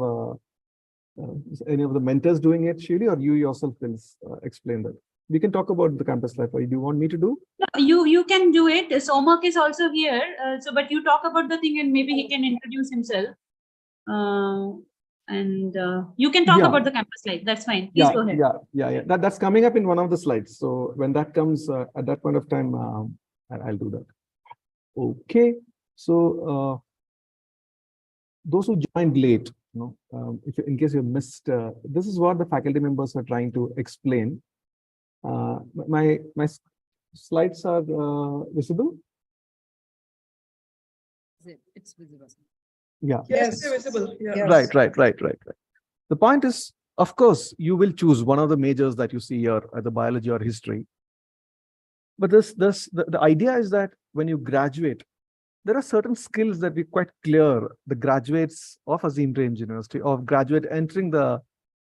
any of the mentors doing it, Shirley, or you yourself will explain that? We can talk about the campus life. Or do you want me to do? No, you can do it. Somak is also here. But you talk about the thing and maybe he can introduce himself. And you can talk about the campus life. That's fine. Please go ahead. Yeah. That's coming up in one of the slides. So when that comes at that point of time, I'll do that. Okay. So those who joined late, if in case you missed, this is what the faculty members are trying to explain. My slides are visible. It's visible. Yeah. Yes, they're visible. Yeah. Right. The point is, of course, you will choose one of the majors that you see here, either biology or history. But the idea is that when you graduate, there are certain skills that we quite clear the graduates of Azim Premji University, or graduate entering the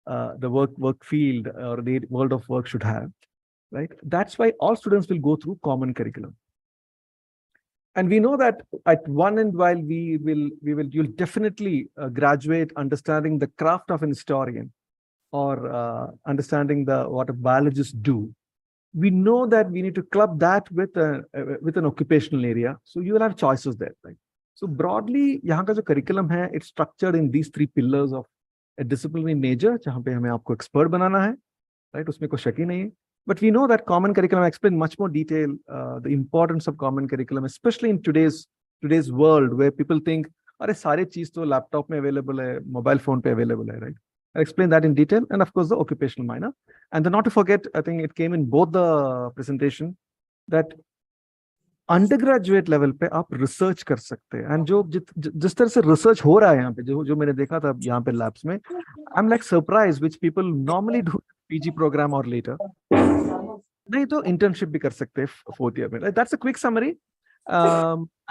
work field or the world of work should have, right? That's why all students will go through common curriculum. And we know that at one end, while you'll definitely graduate understanding the craft of an historian or understanding what a biologist do. We know that we need to club that with an occupational area. So you will have choices there, right? So broadly, यहाँ का जो curriculum है, it's structured in these three pillars of a disciplinary major, जहाँ पे हमें आपको expert बनाना है, right? उसमें कोई शक ही नहीं है. But we know that common curriculum, I explain much more detail, the importance of common curriculum, especially in today's world where people think, अरे सारे चीज तो laptop में available है, mobile phone पे available है, right? I'll explain that in detail, and of course the occupational minor. And then not to forget, I think it came in both the presentation that undergraduate level पे आप research कर सकते हैं and जो जिस तरह से रिसर्च हो रहा है यहाँ पे जो मैंने देखा था यहाँ पे लैब्स में I am like surprise which people normally do PG program और लेटर नहीं तो इंटर्नशिप भी कर सकते हैं 4th ईयर में that's a quick summary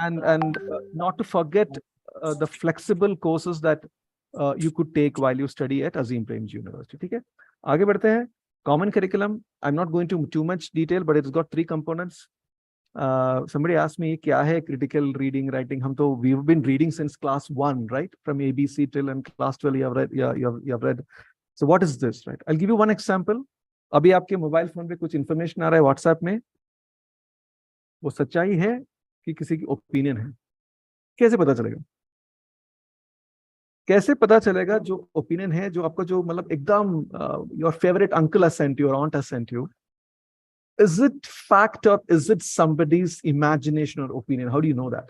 and not to forget the flexible courses that you could take while you study at Azim Premji University. ठीक है, आगे बढ़ते हैं. Common curriculum, I'm not going to too much detail, but it's got 3 components. Somebody asked me क्या है critical reading writing. हम तो we've been reading since class 1, right? From ABC till and class 12 you have read. You have read. So what is this, right? I'll give you one example. अभी आपके mobile phone पे कुछ information आ रहा है WhatsApp में, वो सच्चाई है कि किसी की ओपिनियन है? कैसे पता चलेगा? कैसे पता चलेगा जो ओपिनियन है, जो आपका जो मतलब एकदम your favourite uncle has sent you और aunt has sent you, is it fact or is it somebody's imagination or opinion? How do you know that?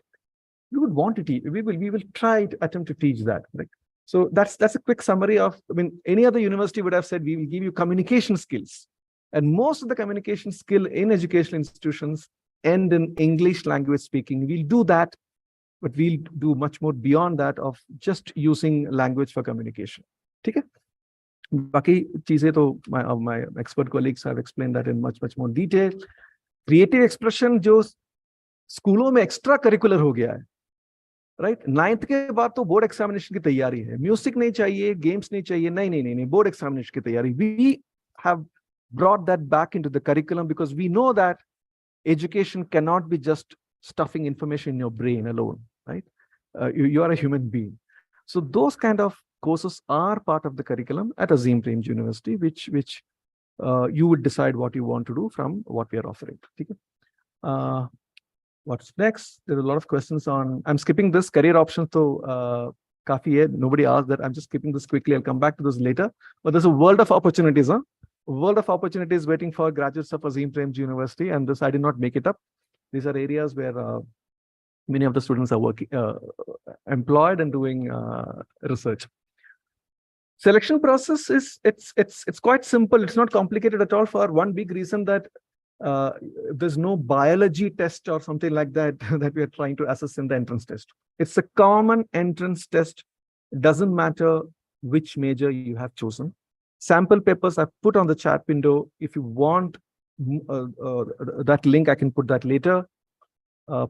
We would want to teach. We will try to attempt to teach that. Right? So that's a quick summary of. I mean, any other university would have said we will give you communication skills, and most of the communication skill in educational institutions end in English language speaking. We'll do that, but we'll do much more beyond that of just using language for communication. ठीक है? बाकी चीजें तो my expert colleagues have explained that in much more detail. Creative expression जो स्कूलों में extra curricular हो गया है, राइट? 9th के बाद तो बोर्ड एग्जामिनेशन की तैयारी है. म्यूजिक नहीं चाहिए, गेम्स नहीं चाहिए, नहीं, बोर्ड एग्जामिनेशन की तैयारी. We have brought that back into the curriculum because we know that education cannot be just stuffing information in your brain alone, right? You are a human being. So those kind of courses are part of the curriculum at Azim Premji University, which you would decide what you want to do from what we are offering. Okay? What's next? There are a lot of questions on, I'm skipping this career options. So kafi hai, nobody asked that. I'm just skipping this quickly. I'll come back to this later. But there's a world of opportunities, huh? World of opportunities waiting for graduates of Azim Premji University. And this, I did not make it up. These are areas where many of the students are working, employed and doing research. Selection process is, it's quite simple. It's not complicated at all, for one big reason that there's no biology test or something like that that we are trying to assess in the entrance test. It's a common entrance test. It doesn't matter which major you have chosen. Sample papers I've put on the chat window. If you want that link, I can put that later.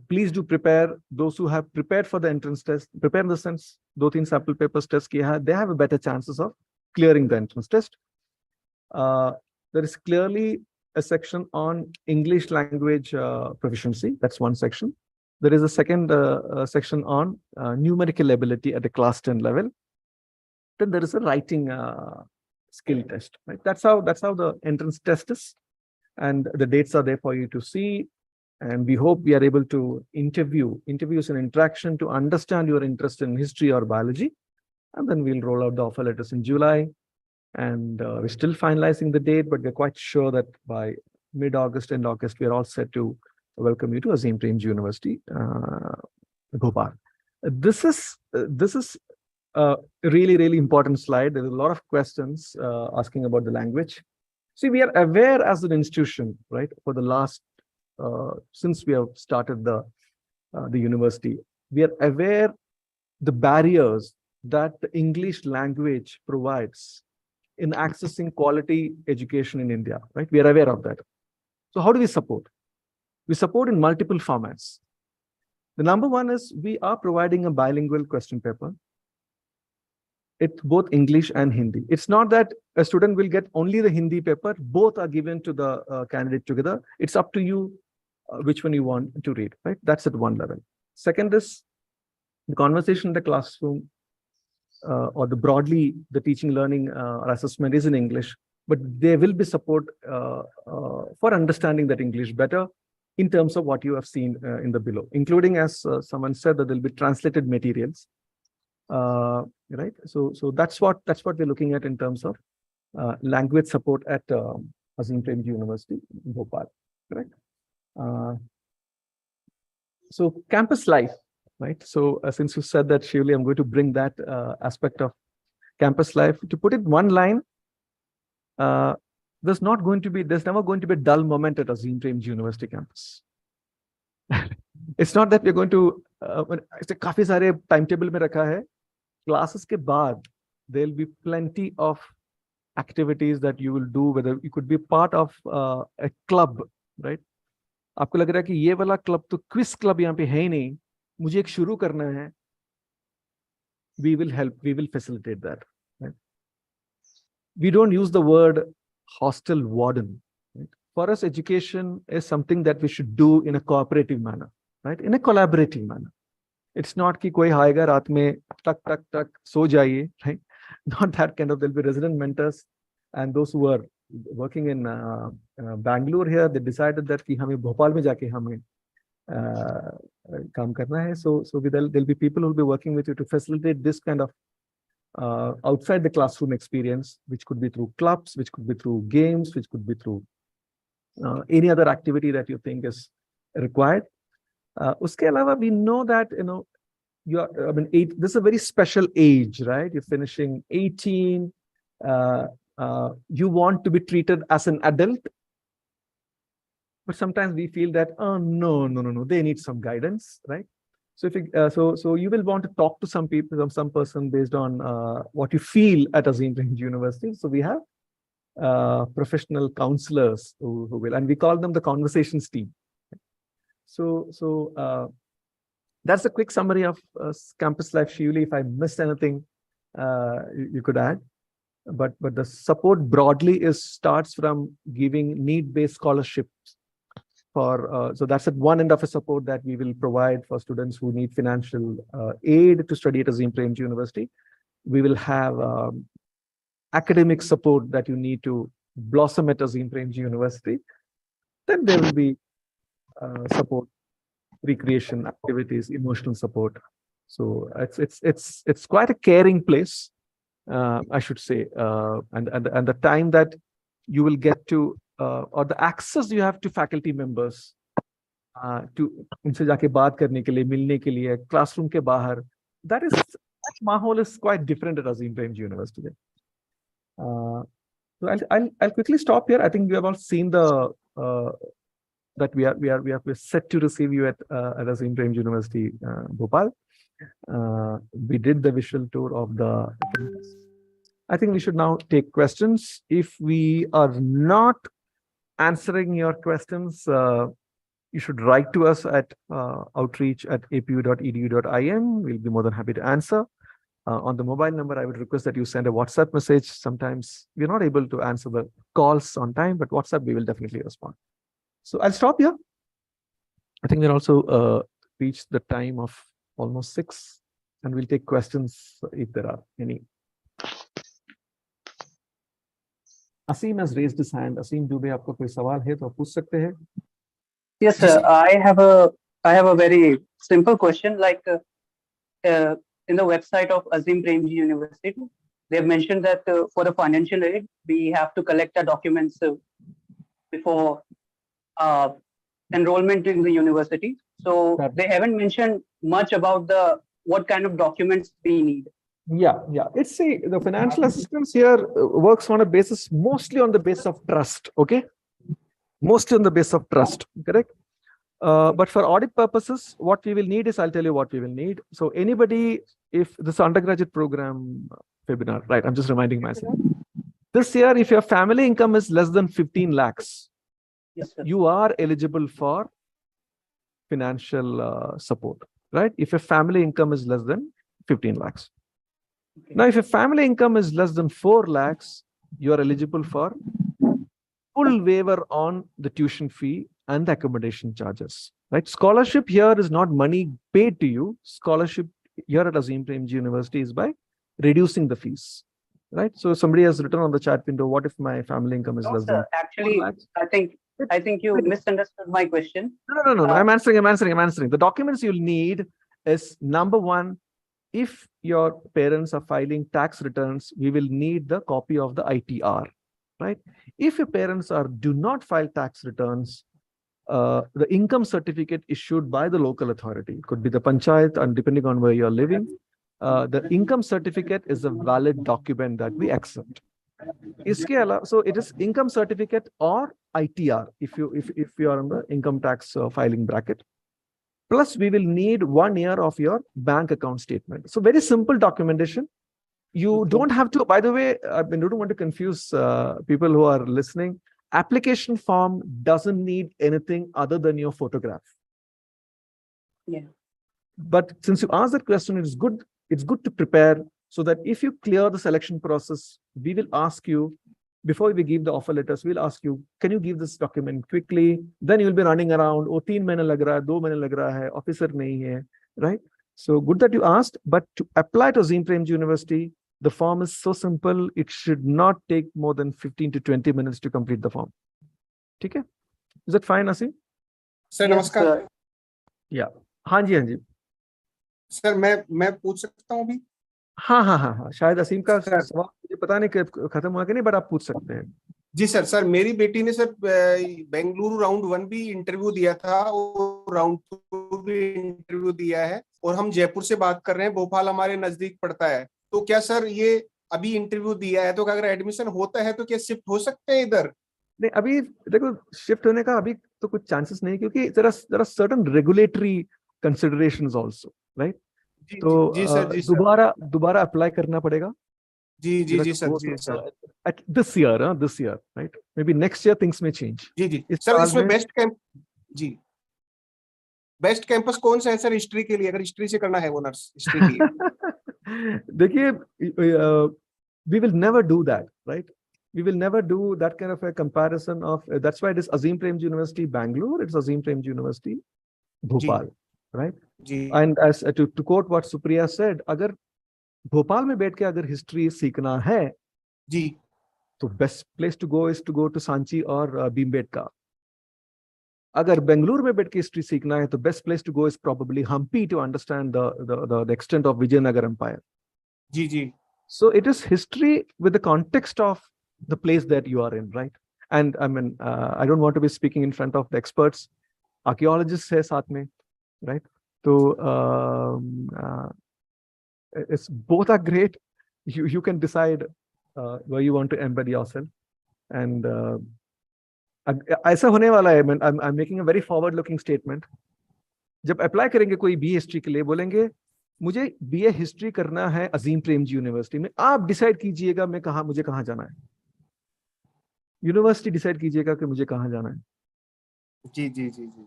Please do prepare. Those who have prepared for the entrance test, prepare in the sense, 2-3 sample papers test kiya hai, they have a better chances of clearing the entrance test. There is clearly a section on English language proficiency. That's one section. There is a second section on numerical ability at the class 10 level. Then there is a writing skill test. Right? That's how the entrance test is, and the dates are there for you to see. And we hope we are able to interviews and interaction to understand your interest in history or biology. And then we'll roll out the offer letters in July. And we're still finalizing the date, but we're quite sure that by mid-August, end August, we're all set to welcome you to Azim Premji University, Bhopal. This is a really important slide. There's a lot of questions asking about the language. See, we are aware as an institution, right, for the last since we have started the university, we are aware the barriers that the English language provides in accessing quality education in India, right? We are aware of that. So how do we support? We support in multiple formats. The number one is we are providing a bilingual question paper. It's both English and Hindi. It's not that a student will get only the Hindi paper. Both are given to the candidate together. It's up to you which one you want to read, right? That's at one level. Second is the conversation in the classroom or broadly the teaching, learning or assessment is in English, but there will be support for understanding that English better in terms of what you have seen in the below, including, as someone said, that there'll be translated materials, right? So that's what we're looking at in terms of language support at Azim Premji University in Bhopal, correct? So campus life, right? So since you said that, Shivli, I'm going to bring that aspect of campus life, to put it one line, there's never going to be a dull moment at Azim Premji University campus. It's not that we're going to, काफी सारे timetable में रखा है, classes के बाद, there'll be plenty of activities that you will do, whether you could be part of a club, right? आपको लग रहा है कि ये वाला क्लब तो क्विज क्लब यहाँ पे है ही नहीं, मुझे एक शुरू करना है, we will help, we will facilitate that, right? We don't use the word hostel warden, right? For us, education is something that we should do in a cooperative manner, right? In a collaborative manner. It's not कि कोई आएगा रात में टक टक टक सो जाइए, right? Not that kind of. There'll be resident mentors, and those who are working in Bangalore here, they decided that कि हमें भोपाल में जाके हमें काम करना है. So there'll be people who'll be working with you to facilitate this kind of outside the classroom experience, which could be through clubs, which could be through games, which could be through any other activity that you think is required. Uske alawa, we know that, you know, this is a very special age, right? You're finishing 18. You want to be treated as an adult, but sometimes we feel that, oh no, they need some guidance, right? So if you, so you will want to talk to some people, some person based on what you feel at Azim Premji University. So we have professional counselors who will, and we call them the conversations team. So that's a quick summary of campus life. Shivli, if I missed anything, you could add. But the support broadly starts from giving need-based scholarships for, so that's at one end of a support that we will provide for students who need financial aid to study at Azim Premji University. We will have academic support that you need to blossom at Azim Premji University. Then there will be support, recreation activities, emotional support. So it's quite a caring place, I should say, and the time that you will get to or the access you have to faculty members to उनसे जाके बात करने के लिए, मिलने के लिए, classroom के बाहर, that माहौल is quite different at Azim Premji University. So I'll quickly stop here. I think we have all seen the that we are set to receive you at Azim Premji University, Bhopal. We did the visual tour of the campus. I think we should now take questions. If we are not answering your questions, you should write to us at outreach@apu.edu.in. We'll be more than happy to answer. On the mobile number, I would request that you send a WhatsApp message. Sometimes we're not able to answer the calls on time, but WhatsApp, we will definitely respond. So I'll stop here. I think we're also reached the time of almost 6, and we'll take questions if there are any. Asim has raised his hand. Asim Dubey, आपको कोई सवाल है तो आप पूछ सकते हैं. Yes, sir. I have a very simple question. Like in the website of Azim Premji University, they have mentioned that for the financial aid, we have to collect the documents before enrollment in the university. So they haven't mentioned much about what kind of documents we need. Yeah. It's the financial assistance here works on a basis, mostly on the basis of trust. Okay, mostly on the basis of trust. Correct. But for audit purposes, what we will need is, I'll tell you what we will need. So anybody, if this undergraduate program webinar, right? I'm just reminding myself. This year, if your family income is less than 15 lakhs, yes, sir, you are eligible for financial support, right? If your family income is less than 15 lakhs. Okay. Now, if your family income is less than 4 lakhs, you are eligible for full waiver on the tuition fee and the accommodation charges, right? Scholarship here is not money paid to you. Scholarship here at Azim Premji University is by reducing the fees, right? So somebody has written on the chat window, what if my family income is less than actually 4 lakhs? I think you misunderstood my question. No. I'm answering. The documents you'll need is, number one, if your parents are filing tax returns, we will need the copy of the ITR, right? If your parents do not file tax returns, the income certificate issued by the local authority, it could be the panchayat, and depending on where you're living, the income certificate is a valid document that we accept. इसके अलावा, so it is income certificate or ITR if you are on the income tax filing bracket. Plus, we will need 1 year of your bank account statement. So very simple documentation. You don't have to, by the way, I don't want to confuse people who are listening. Application form doesn't need anything other than your photograph. Yeah. But since you asked that question, it's good to prepare so that if you clear the selection process, we will ask you, before we give the offer letters, we'll ask you, can you give this document quickly? Then you'll be running around, oh, 3 महीने लग रहा है, 2 महीने लग रहा है, officer नहीं है, right? So good that you asked, but to apply to Azim Premji University, the form is so simple, it should not take more than 15 to 20 minutes to complete the form. ठीक है? Is that fine, Asim? Sir नमस्कार. Yeah. हाँ जी. Sir मैं पूछ सकता हूँ अभी? हाँ. शायद असीम का सवाल मुझे पता नहीं खत्म हुआ कि नहीं, बट आप पूछ सकते हैं. जी सर मेरी बेटी ने सर बेंगलुरु राउंड 1 भी इंटरव्यू दिया था और राउंड 2 भी इंटरव्यू दिया है और हम जयपुर से बात कर रहे हैं, भोपाल हमारे नजदीक पड़ता है. तो क्या सर ये अभी इंटरव्यू दिया है तो अगर एडमिशन होता है तो क्या शिफ्ट हो सकते हैं इधर? नहीं, अभी देखो शिफ्ट होने का अभी तो कुछ चांसेस नहीं, क्योंकि there are certain regulatory considerations also, right? तो जी सर दोबारा अप्लाई करना पड़ेगा. जी sir at this year, right? Maybe next year things may change. Ji sir इसमें बेस्ट कैंपस कौन सा है सर हिस्ट्री के लिए, अगर हिस्ट्री से करना है ऑनर्स हिस्ट्री के लिए? देखिए, we will never do that, right? We will never do that kind of a comparison of, that's why it is Azim Premji University Bangalore, it's Azim Premji University Bhopal, right? And as to quote what Supriya said, अगर भोपाल में बैठ के अगर history सीखना है जी, तो best place to go is to go to Sanchi और भीमबेटका. अगर बेंगलुरु में बैठ के हिस्ट्री सीखना है तो best place to go is probably Hampi to understand the extent of Vijayanagara empire. जी so it is history with the context of the place that you are in, right? And I mean I don't want to be speaking in front of the experts. Archaeologist है साथ में, right? तो it's both are great. You can decide where you want to embed yourself, and ऐसा होने वाला है. I'm making a very forward looking statement. जब apply करेंगे कोई BA हिस्ट्री के लिए, बोलेंगे मुझे BA हिस्ट्री करना है अजीम प्रेमजी यूनिवर्सिटी में, आप डिसाइड कीजिएगा मुझे कहाँ जाना है. यूनिवर्सिटी डिसाइड कीजिएगा कि मुझे कहाँ जाना है. जी.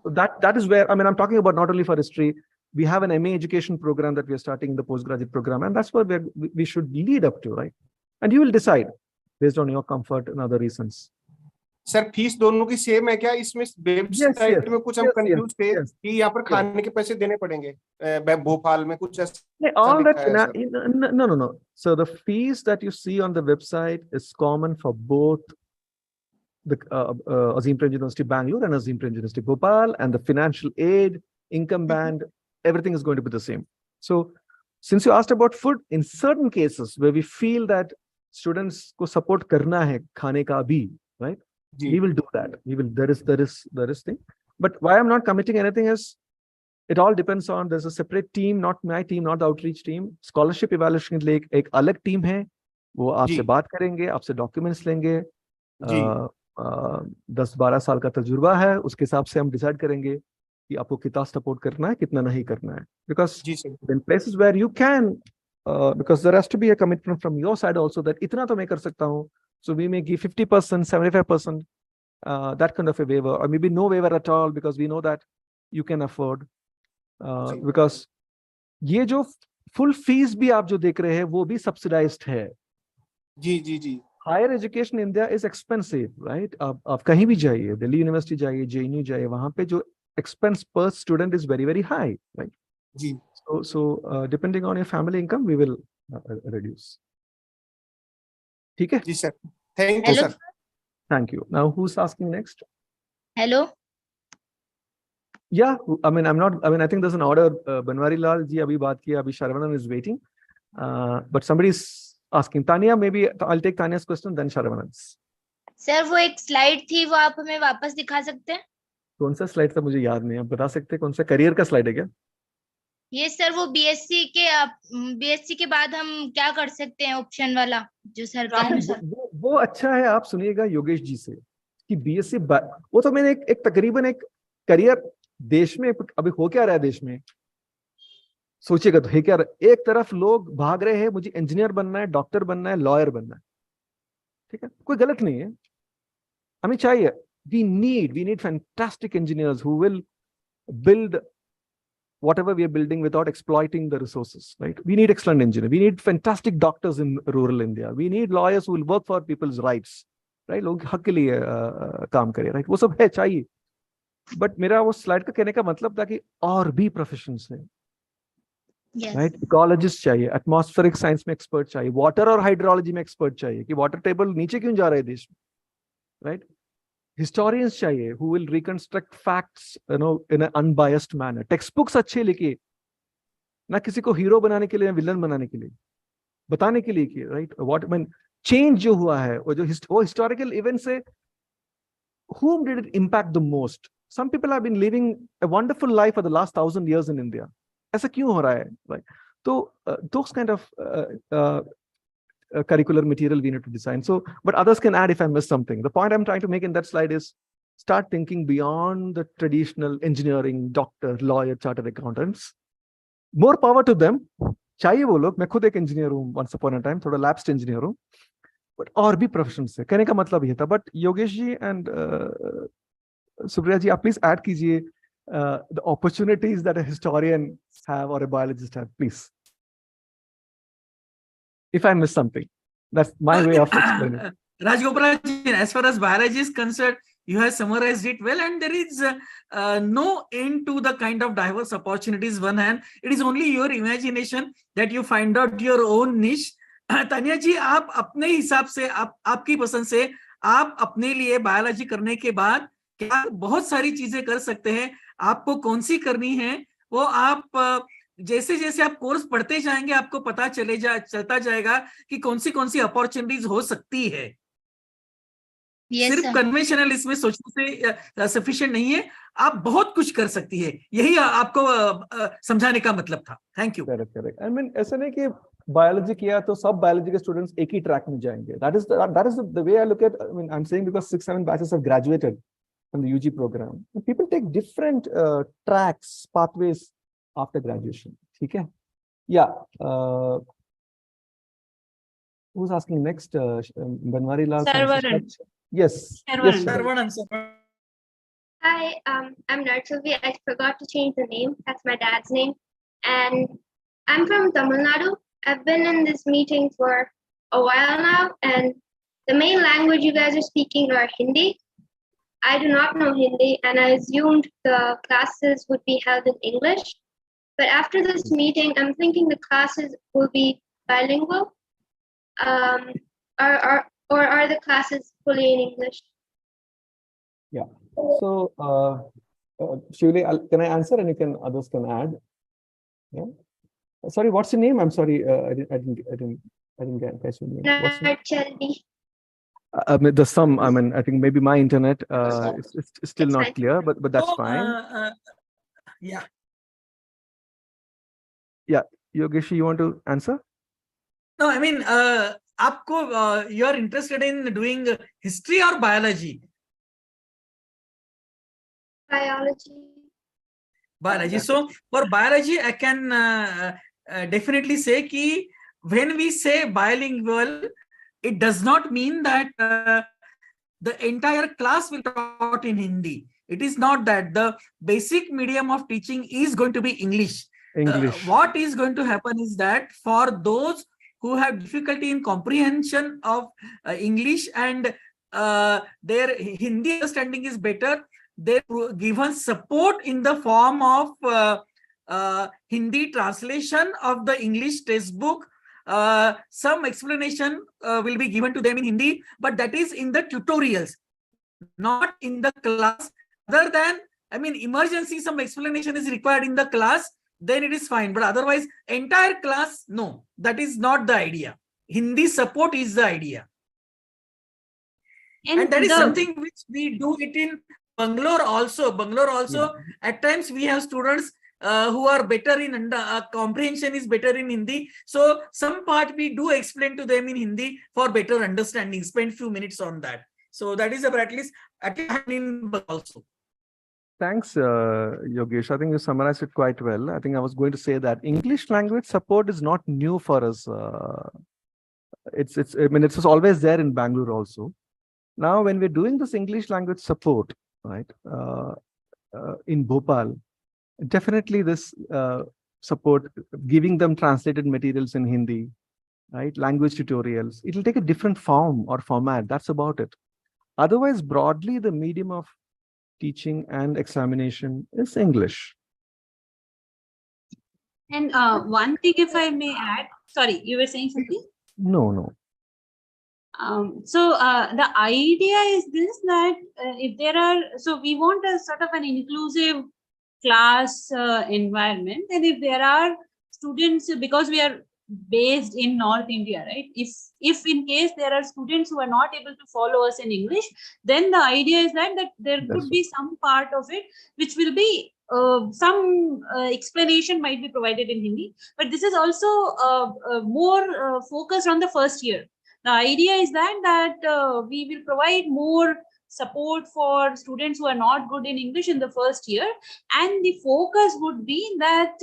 So that is where, I mean, I'm talking about not only for history. We have an MA education program that we are starting, the postgraduate program, and that's where we should lead up to, right? And you will decide based on your comfort and other reasons. Sir fees दोनों की same है क्या? इसमें website में कुछ हम confuse थे कि यहाँ पर खाने के पैसे देने पड़ेंगे भोपाल में कुछ ऐसा. All that, no. So the fees that you see on the website is common for both the Azim Premji University Bangalore and Azim Premji University Bhopal, and the financial aid, income band, everything is going to be the same. So since you asked about food, in certain cases where we feel that students को support करना है खाने का भी, right? We will do that. There is thing. But why I'm not committing anything is, it all depends on, there's a separate team, not my team, not the outreach team. Scholarship evaluation के लिए एक अलग team है, वो आपसे बात करेंगे, आपसे डॉक्यूमेंट्स लेंगे. 10-12 साल का तजुर्बा है, उसके हिसाब से हम डिसाइड करेंगे कि आपको कितना सपोर्ट करना है, कितना नहीं करना है. Because in places where you can, because there has to be a commitment from your side also that इतना तो मैं कर सकता हूँ, so we may give 50%, 75%, that kind of a waiver, or maybe no waiver at all, because we know that you can afford. Because ये जो full fees भी आप जो देख रहे हैं वो भी subsidized है. जी. Higher education in India is expensive, right? आप कहीं भी जाइए, दिल्ली यूनिवर्सिटी जाइए, JNU जाइए, वहाँ पे जो expense per student is very, very high, right? Ji. So depending on your family income, we will reduce. ठीक है? जी sir. Thank you, sir. Thank you. Now, who's asking next? Hello. Yeah, I think there's an order. Banwari Lal ji abhi baat kiya, abhi Sharavanan is waiting. But somebody's asking. Tanya, maybe I'll take Tanya's question, then Sharavanan's. Sir वो एक slide थी, वो आप हमें वापस दिखा सकते हैं? कौन सा स्लाइड था मुझे याद नहीं है, आप बता सकते हैं कौन सा? करियर का स्लाइड है क्या? ये सर वो बीएससी के बाद हम क्या कर सकते हैं, ऑप्शन वाला जो सरकार में वो अच्छा है, आप सुनिएगा योगेश जी से कि बीएससी वो तो मैंने एक तकरीबन एक करियर देश में अभी हो क्या रहा है देश में, सोचिएगा तो है क्या। एक तरफ लोग भाग रहे हैं मुझे इंजीनियर बनना है, डॉक्टर बनना है, लॉयर बनना है, ठीक है, कोई गलत नहीं है, हमें चाहिए, we need fantastic engineers who will build whatever we are building without exploiting the resources, right? We need excellent engineers, we need fantastic doctors in rural India, we need lawyers who will work for people's rights, right? लोग हक के लिए काम करें, right? वो सब है, चाहिए, बट मेरा वो स्लाइड का कहने का मतलब था कि और भी प्रोफेशंस हैं, राइट? इकोलॉजिस्ट चाहिए, एटमॉस्फेरिक साइंस में एक्सपर्ट चाहिए, वाटर और हाइड्रोलॉजी में एक्सपर्ट चाहिए कि वाटर टेबल नीचे क्यों जा रहा है देश में, राइट? हिस्टोरियंस चाहिए who will reconstruct facts, you know, in an unbiased manner. Text books अच्छे लिखिए, ना किसी को हीरो बनाने के लिए या विलन बनाने के लिए, बताने के लिए कि राइट व्हाट मीन चेंज जो हुआ है, वो हिस्टोरिकल इवेंट से whom did it impact the most? Some people have been living a wonderful life for the last 1,000 years in India. ऐसा क्यों हो रहा है, right? तो those kind of curricular material we need to design. So, but others can add if I miss something. The point I'm trying to make in that slide is start thinking beyond the traditional engineering, doctor, lawyer, chartered accountants. More power to them. चाहिए वो लोग, मैं खुद एक engineer हूँ, once upon a time थोड़ा lapsed engineer हूँ, but और भी प्रोफेशन से, कहने का मतलब ये था. But योगेश जी and सुप्रिया जी, आप प्लीज ऐड कीजिए the opportunities that a historian have or a biologist have, please. If I miss something, that's my way of explaining. Rajgopal, as far as biology is concerned, you have summarized it well, and there is no end to the kind of diverse opportunities one hand. It is only your imagination that you find out your own niche. Tania ji, आप अपने हिसाब से, आपकी पसंद से, आप अपने लिए बायोलॉजी करने के बाद क्या बहुत सारी चीजें कर सकते हैं, आपको कौन सी करनी है वो आप जैसे जैसे आप कोर्स पढ़ते जाएंगे आपको पता चलता जाएगा कि कौन सी अपॉर्चुनिटीज हो सकती है. सिर्फ कन्वेंशनल इसमें सोचने से सफिशिएंट नहीं है, आप बहुत कुछ कर सकती है, यही आपको समझाने का मतलब था. Thank you. Correct. I mean ऐसा नहीं कि बायोलॉजी किया तो सब बायोलॉजी के स्टूडेंट्स एक ही ट्रैक में जाएंगे. That is the way I look at. I mean I am saying because 6-7 batches have graduated from the UG program. People take different tracks, pathways after graduation. ठीक है? Yeah. Who's asking next? Banwari Lal. Sarvaran. Yes. Sarvaran. Hi, I'm Nartulvi. I forgot to change the name. That's my dad's name. And I'm from Tamil Nadu. I've been in this meeting for a while now, and the main language you guys are speaking are Hindi. I do not know Hindi, and I assumed the classes would be held in English. But after this meeting, I'm thinking the classes will be bilingual. Are the classes fully in English? Yeah. So, Shivli, can I answer, and others can add? Yeah. Sorry, what's your name? I'm sorry, I didn't get catch your name. What's your name? The sum, I mean, I think maybe my internet is still not clear, but that's fine. Yeah. Yeah, Yogesh, you want to answer? No, I mean, आपको you are interested in doing history or biology? Biology. So for biology, I can definitely say कि when we say bilingual, it does not mean that the entire class will be taught in Hindi. It is not that. The basic medium of teaching is going to be English. What is going to happen is that for those who have difficulty in comprehension of English and their Hindi understanding is better, they're given support in the form of Hindi translation of the English textbook. Some explanation will be given to them in Hindi, but that is in the tutorials, not in the class. Other than, I mean, emergency, some explanation is required in the class, then it is fine. But otherwise, entire class, no, that is not the idea. Hindi support is the idea. And that is something which we do it in Bangalore also. At times we have students who are better in comprehension is better in Hindi. So some part we do explain to them in Hindi for better understanding. Spend few minutes on that. So that is at least in also. Thanks, Yogesh. I think you summarized it quite well. I think I was going to say that English language support is not new for us. I mean, it's always there in Bangalore also. Now, when we're doing this English language support, right, in Bhopal, definitely this support, giving them translated materials in Hindi, right, language tutorials, it'll take a different form or format. That's about it. Otherwise, broadly, the medium of teaching and examination is English. And one thing, if I may add, sorry, you were saying something? No. So the idea is this, that if there are, so we want a sort of an inclusive class environment, and if there are students, because we are based in North India, right? If in case there are students who are not able to follow us in English, then the idea is that there could be some part of it which will be some explanation might be provided in Hindi, but this is also more focused on the first year. The idea is that we will provide more support for students who are not good in English in the first year, and the focus would be that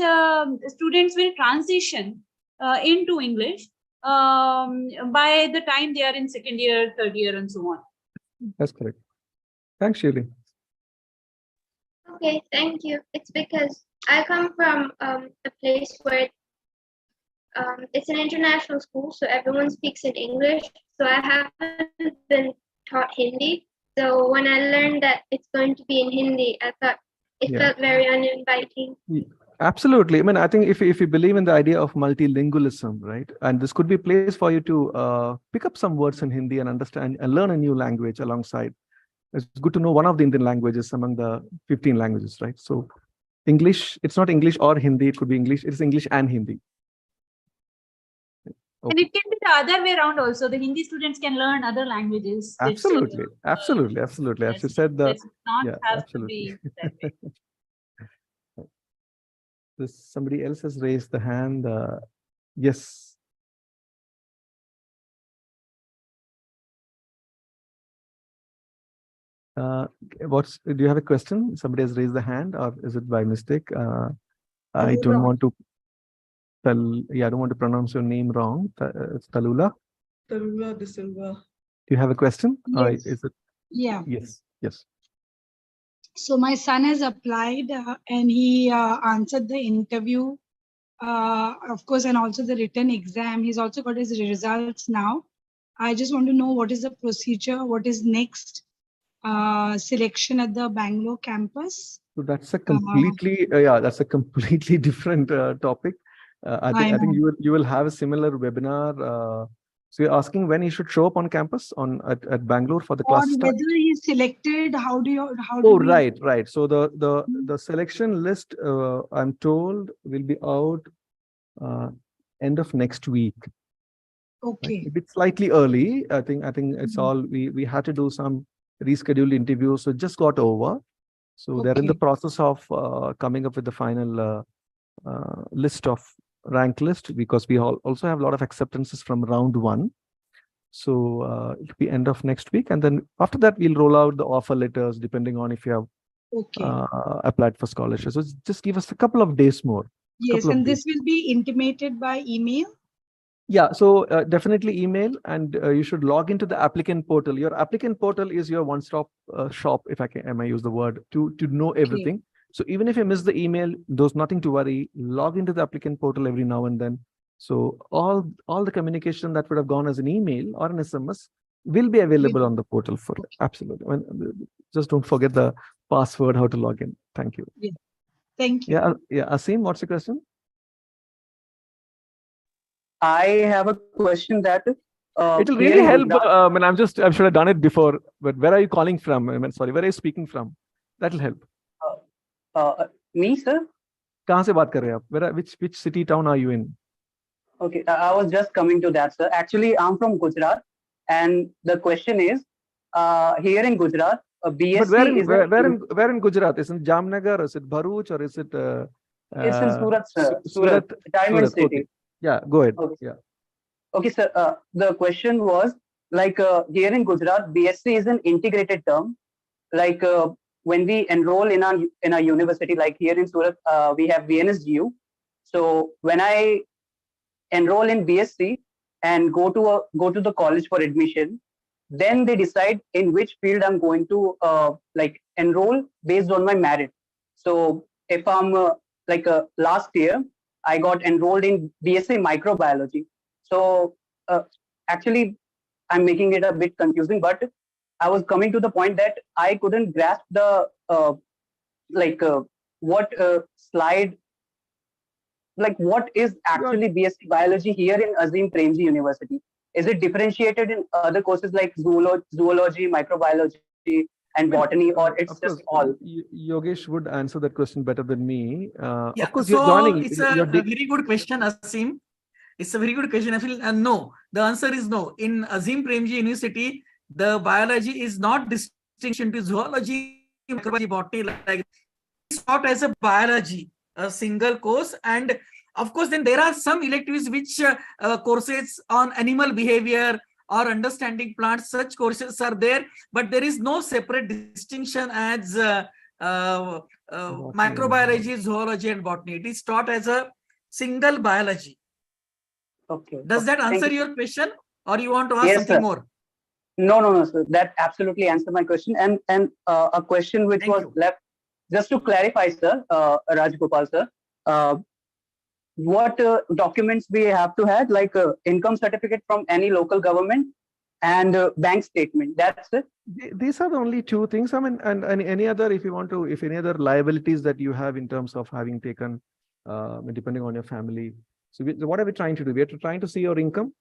students will transition into English by the time they are in second year, third year, and so on. That's correct. Thanks, Shirley. Okay, thank you. It's because I come from a place where it's an international school, so everyone speaks in English. So I haven't been taught Hindi. So when I learned that it's going to be in Hindi, I thought it felt very uninviting. Absolutely. I mean, I think if you believe in the idea of multilingualism, right, and this could be a place for you to pick up some words in Hindi and understand and learn a new language alongside. It's good to know one of the Indian languages among the 15 languages, right? So English, it's not English or Hindi, it could be English, it's English and Hindi. Okay. And it can be the other way around also. The Hindi students can learn other languages. Absolutely. As you said, let's not have absolutely. To be that way. Somebody else has raised the hand. Yes. Do you have a question? Somebody has raised the hand, or is it by mistake? I don't want to I don't want to pronounce your name wrong. It's Talula. Talula De Silva. Do you have a question? Yes. Is it? Yeah. Yes. So my son has applied and he answered the interview, of course, and also the written exam. He's also got his results now. I just want to know what is the procedure, what is next selection at the Bangalore campus. So that's a completely different topic. I think you will have a similar webinar. So you're asking when he should show up on campus at Bangalore for the class start? Whether he's selected, Right. So the selection list, I'm told, will be out end of next week. Okay. Right? It's slightly early. I think it's all we had to do some rescheduled interviews, so it just got over. So they're in the process of coming up with the final list of rank list, because we also have a lot of acceptances from round 1. So it'll be end of next week, and then after that we'll roll out the offer letters depending on if you have applied for scholarships. So just give us a couple of days more. Yes, and this will be intimated by email. Yeah, so definitely email, and you should log into the applicant portal. Your applicant portal is your one-stop shop, if I use the word, to know everything. So even if you miss the email, there's nothing to worry. Log into the applicant portal every now and then. So all the communication that would have gone as an email or an SMS will be available on the portal for absolutely. I mean, just don't forget the password, how to log in. Thank you. Yeah. Thank you. Yeah. Asim, what's your question? I have a question that it'll really help. I should have done it before, but where are you calling from? Where are you speaking from? That'll help. Me, sir? कहाँ से बात कर रहे हैं आप? Which city, town are you in? Okay, I was just coming to that, sir. Actually, I'm from Gujarat, and the question is, here in Gujarat, BSc but where in Gujarat? Is it Jamnagar? Is it Bharuch? Or is it It's in Surat, sir. Surat, Diamond Surat. City. Okay. Yeah, go ahead. Okay. Yeah. Okay, sir. The question was like here in Gujarat, BSc is an integrated term. Like when we enroll in a university, like here in Surat, we have VNSGU. So when I enroll in BSc and go to the college for admission, then they decide in which field I'm going to like enroll based on my merit. So if I'm last year, I got enrolled in BSc microbiology. So actually, I'm making it a bit confusing, but I was coming to the point that I couldn't grasp the what slide, like what is actually BSc biology here in Azim Premji University? Is it differentiated in other courses like zoology, microbiology, and botany, or it's Of just course, all? Yogesh would answer that question better than me. Yeah, of course, so you're joining. it's a very good question, Asim. It's a very good question. I feel no. The answer is no. In Azim Premji University, the biology is not distinction into zoology, microbiology, botany. Like it's taught as a biology, a single course, and of course, then there are some electives which courses on animal behavior or understanding plants. Such courses are there, but there is no separate distinction as microbiology, zoology, and botany. It is taught as a single biology. Okay. Does that answer your question, or you want to ask Yes, something sir. more? No, sir. That absolutely answered my question. And a question which was left, just to clarify, sir, Rajgopal sir, what documents we have to have, like income certificate from any local government and bank statement. That's it. These are the only two things. I mean, and any other, if you want to, if any other liabilities that you have in terms of having taken, depending on your family. So what are we trying to do? We are trying to see your income.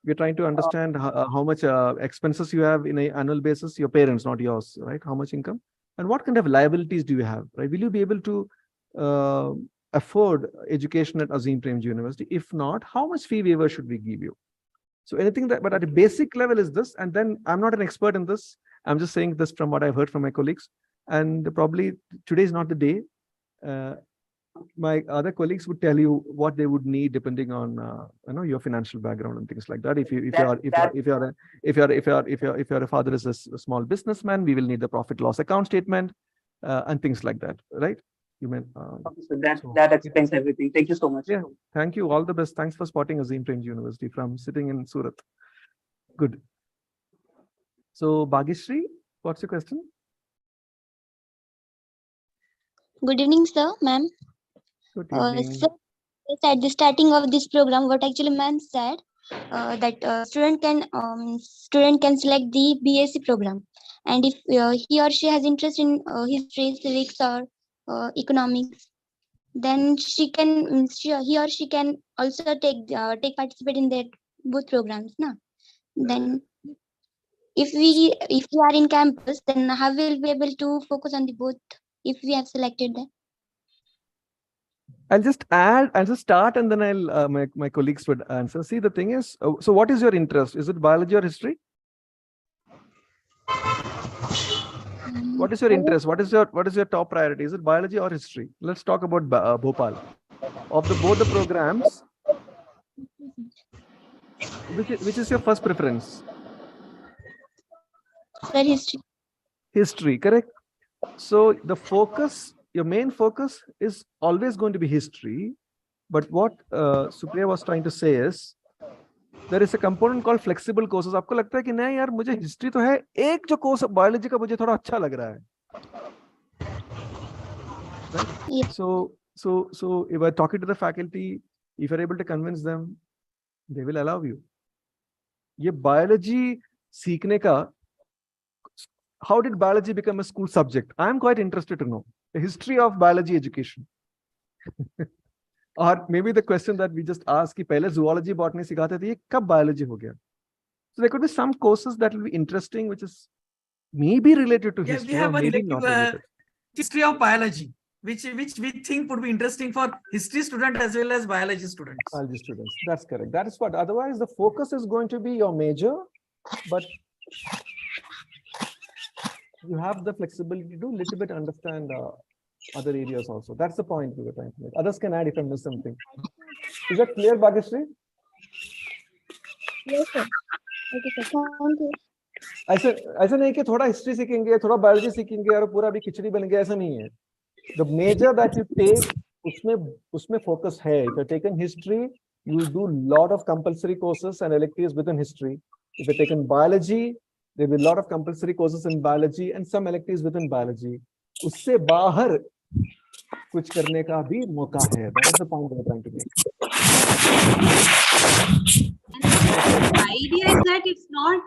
We're trying to understand how much expenses you have in an annual basis, your parents, not yours, right? How much income and what kind of liabilities do you have, right? Will you be able to afford education at Azim Premji University? If not, how much fee waiver should we give you? So anything that, but at a basic level is this, and then I'm not an expert in this. I'm just saying this from what I've heard from my colleagues, and probably today is not the day. My other colleagues would tell you what they would need depending on your financial background and things like that. If your father is a small businessman, we will need the profit loss account statement and things like that, right? You mean that explains everything. Thank you so much. Yeah, thank you. All the best. Thanks for spotting Azim Premji University from sitting in Surat. Good. So Bhagishri, what's your question? Good evening, sir, ma'am. Good evening. So at the starting of this program, what actually ma'am said that student can select the BSc program, and if he or she has interest in history, civics, or economics, then he or she can also participate in that both programs, na? Then if we are in campus, then how will we be able to focus on the both if we have selected that? I'll just start and then I'll my colleagues would answer. See, the thing is, so what is your interest? Is it biology or history? What is your interest? What is your top priority? Is it biology or history? Let's talk about Bhopal. Of both the programs, which is your first preference? History. History, correct. So the focus, your main focus is always going to be history. But what Supriya was trying to say is, there is a component called flexible courses. आपको लगता है कि नहीं यार मुझे history तो है, एक जो course biology का मुझे थोड़ा अच्छा लग रहा है. Right? Yeah. So if I talking to the faculty, if you're able to convince them, they will allow you. ये biology सीखने का, how did biology become a school subject? I am quite interested to know the history of biology education. Or maybe the question that we just asked कि पहले zoology botany सिखाते थे, ये कब biology हो गया? So there could be some courses that will be interesting, which is maybe related to history, we have or maybe not related. History of biology, which we think would be interesting for history students as well as biology students. Biology students, that's correct. That is what. Otherwise, the focus is going to be your major, but you have the flexibility to little bit understand other areas also. That's the point we were trying to make. Others can add if I miss something. Is that clear, Bhagyashree? Yes, sir. Okay, sir. Thank you. ऐसा नहीं कि थोड़ा history सीखेंगे, थोड़ा biology सीखेंगे और पूरा भी खिचड़ी बन गया, ऐसा नहीं है. The major that you take, उसमें focus है. If you have taken history, you do lot of compulsory courses and electives within history. If you have taken biology, there will be a lot of compulsory courses in biology and some electives within biology. उससे बाहर कुछ करने का भी मौका है. That is the point we are trying to make. The idea is that it's not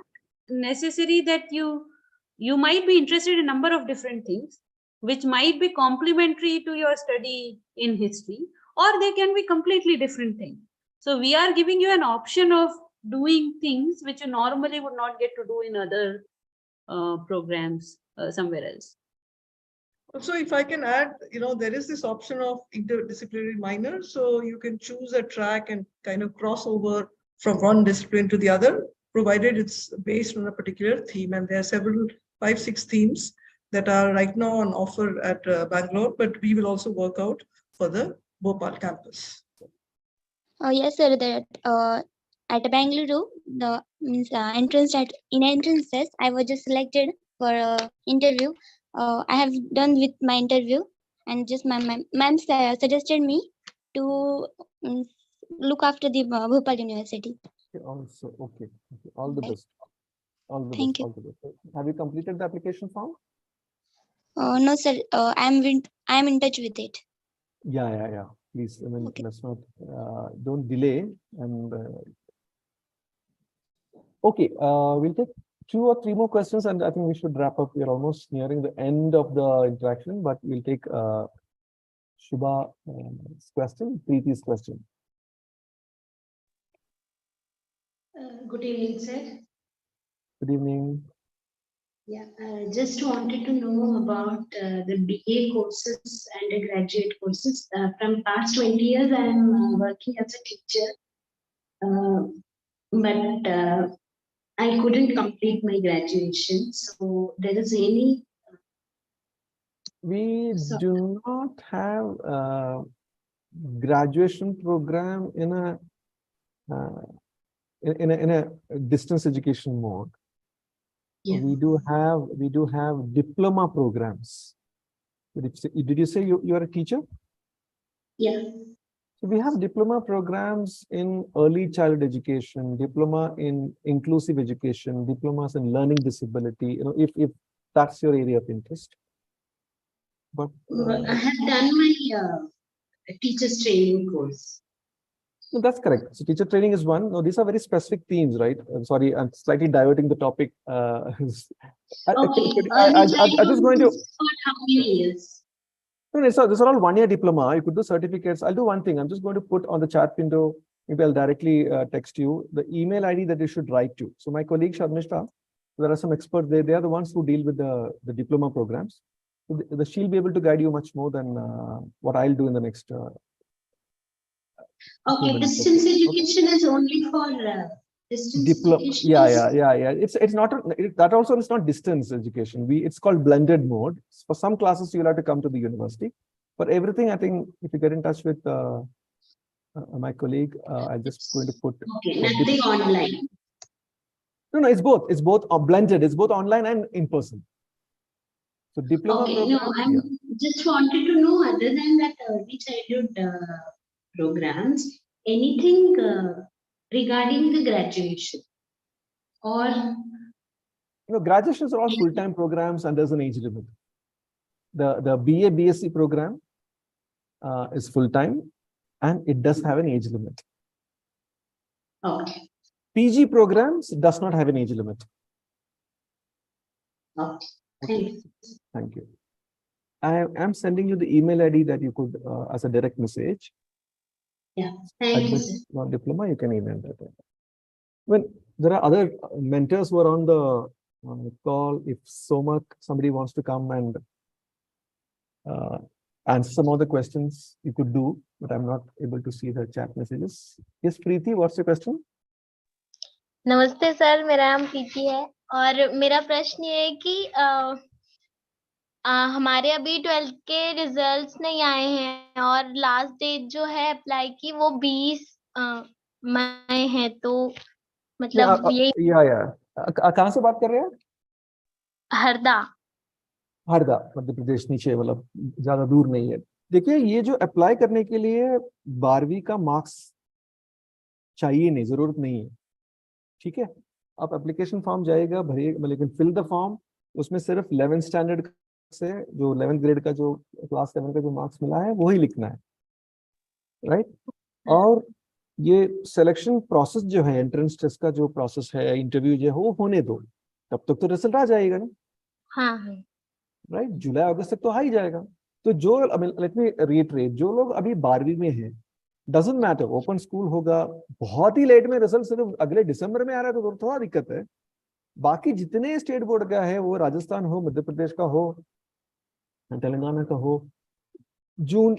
necessary that you might be interested in a number of different things, which might be complementary to your study in history, or they can be completely different things. So we are giving you an option of doing things which you normally would not get to do in other programs somewhere else. Also, if I can add, there is this option of interdisciplinary minor, so you can choose a track and kind of cross over from one discipline to the other, provided it's based on a particular theme. And there are several 5-6 themes that are right now on offer at Bangalore, but we will also work out for the Bhopal campus. Yes, sir. That at Bangalore, the entrance test, I was just selected for interview. I have done with my interview, and just my ma'am suggested me to look after the Bhopal University. Also, okay. All the best. All the Thank best. you. All the best. Have you completed the application form? No, sir. I'm in touch with it. Yeah. Please, I mean, Okay. let's not, don't delay. And okay, we'll take 2 or 3 more questions, and I think we should wrap up. We're almost nearing the end of the interaction, but we'll take Shubha's question, Preeti's question. Good evening, sir. Good evening. Yeah, just wanted to know about the BA courses, undergraduate courses. From past 20 years, I am working as a teacher, but I couldn't complete my graduation. So there is any. We do not have a graduation program in a distance education mode. Yeah. We do have diploma programs. Did you say you are a teacher? Yeah. So we have diploma programs in early childhood education, diploma in inclusive education, diplomas in learning disability. If that's your area of interest. But I have done my teacher's training course. no, that's correct. So teacher training is one. No, these are very specific themes, right? I'm sorry, I'm slightly diverting the topic. Okay. I just going to. How many years? No, these are all 1-year diploma. You could do certificates. I'll do one thing. I'm just going to put on the chat window. Maybe I'll directly text you the email ID that you should write to. So my colleague Sharmishta, there are some experts there. They are the ones who deal with the diploma programs. So she'll be able to guide you much more than what I'll do in the next. Okay, distance education is only for distance education. Yeah. It's not that also is not distance education. It's called blended mode. For some classes you'll have to come to the university. For everything, I think if you get in touch with my colleague, I'm just going to put. Okay, nothing online. No, it's both. It's both blended. It's both online and in person. So diploma. Okay, no, I just wanted to know, other than that early childhood programs, anything regarding the graduation or. Graduations are all full-time programs and there's an age limit. The BA BSc program is full-time and it does have an age limit. Okay. PG programs does not have an age limit. Okay. Thank you. I am sending you the email ID that you could, as a direct message. Yeah, thank you. Diploma, you can email that. When there are other mentors who are on the call, if somebody wants to come and answer some of the questions, you could do, but I'm not able to see the chat messages. Yes, Preeti, what's your question? नमस्ते sir, मेरा नाम प्रीति है और मेरा प्रश्न ये है कि हमारे अभी 12th के रिजल्ट्स नहीं आए हैं और लास्ट डेट जो है अप्लाई की वो 20 मई है, तो मतलब ये कहाँ से बात कर रहे हैं? हरदा। हरदा मध्य प्रदेश, नीचे, मतलब ज्यादा दूर नहीं है। देखिए, ये जो अप्लाई करने के लिए 12वीं का मार्क्स चाहिए नहीं, जरूरत नहीं है, ठीक है। आप एप्लीकेशन फॉर्म जाएगा, भरिए, लेकिन फिल द फॉर्म, उसमें सिर्फ 11th स्टैंडर्ड से, जो 11th ग्रेड का, जो क्लास 7 का जो मार्क्स मिला है वही लिखना है, राइट। और ये सिलेक्शन प्रोसेस जो है, एंट्रेंस टेस्ट का जो प्रोसेस है, इंटरव्यू जो है, वो होने दो, तब तक तो रिजल्ट आ जाएगा ना, हाँ हाँ। राइट। जुलाई अगस्त तक तो आ ही जाएगा। तो जो, लेट मी रीइटरेट, जो लोग अभी 12वीं में हैं, डजंट मैटर, ओपन स्कूल होगा, बहुत ही लेट में रिजल्ट सिर्फ अगले दिसंबर में आ रहा है तो थोड़ा दिक्कत है। बाकी जितने स्टेट बोर्ड का है, वो राजस्थान हो, मध्य प्रदेश का हो, तेलंगाना का हो, जून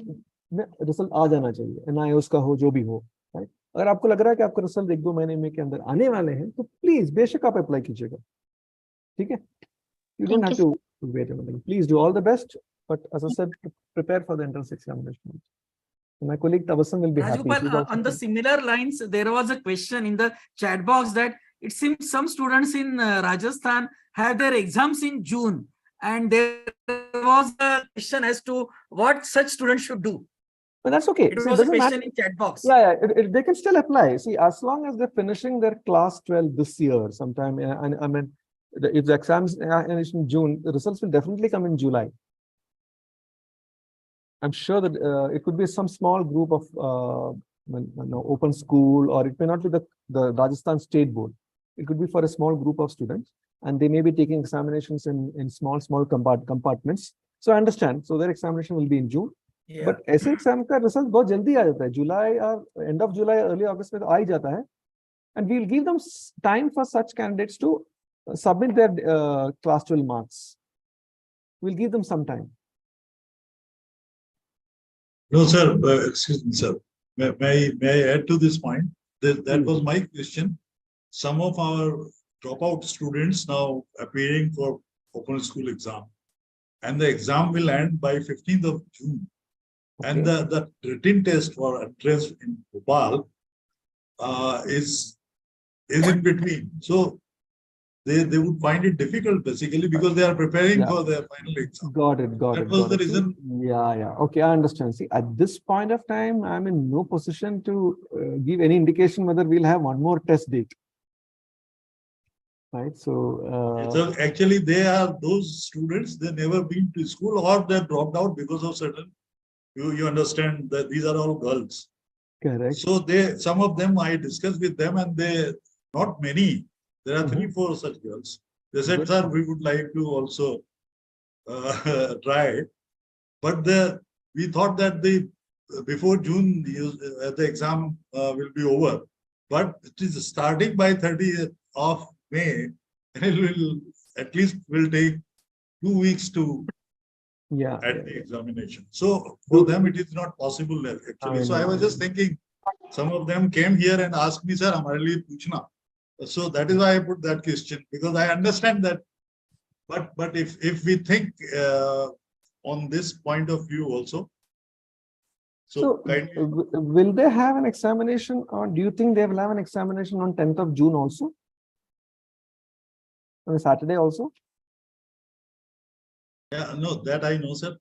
में रिजल्ट आ जाना चाहिए, एनआईओस का हो, जो भी हो, राइट। अगर आपको लग रहा है कि आपका रिजल्ट 1-2 महीने में के अंदर आने वाले हैं, तो प्लीज बेशक आप अप्लाई कीजिएगा, ठीक है। You don't have to wait a minute. Please do all the best. But as I said, prepare for the entrance examination. My colleague Tabassum will be happy. Rajgopal, on the similar lines, there was a question in the chat box that it seems some students in Rajasthan have their exams in June, and there was a question as to what such students should do. But that's okay. It was a question in chat box. Yeah, they can still apply. See, as long as they're finishing their class 12 this year, sometime, and I mean, if the exams are in June, the results will definitely come in July. I'm sure that it could be some small group of open school, or it may not be the Rajasthan State Board. It could be for a small group of students, and they may be taking examinations in small compartments. So I understand. So their examination will be in June. Yeah. But ऐसे exam का result बहुत जल्दी आ जाता है, July or end of July, early August में तो आ ही जाता है. And we'll give them time for such candidates to submit their class 12 marks. We'll give them some time. No, sir. Excuse me, sir. May I add to this point? That was my question. Some of our dropout students now appearing for open school exam, and the exam will end by 15th of June. Okay. And the written test for entrance in Bhopal is in between. So they would find it difficult basically because they are preparing for their final exam. Got it. That was the reason. Yeah. Okay, I understand. See, at this point of time, I'm in no position to give any indication whether we'll have one more test date. Right. So actually, they are those students. They never been to school, or they dropped out because of certain. You understand that these are all girls. Correct. So some of them I discussed with them, and they not many. There are 3-4 such girls. They said, "Sir, we would like to also try." But we thought that before June the exam will be over. But it is starting by 30th of May, and it will at least will take 2 weeks to at the examination. So for them it is not possible actually. So I was just thinking, some of them came here and asked me, "Sir, हमारे लिए पूछना." So that is why I put that question, because I understand that. But if we think on this point of view also. So will they have an examination, or do you think they will have an examination on 10th of June also? On a Saturday also? Yeah, no, that I know, sir.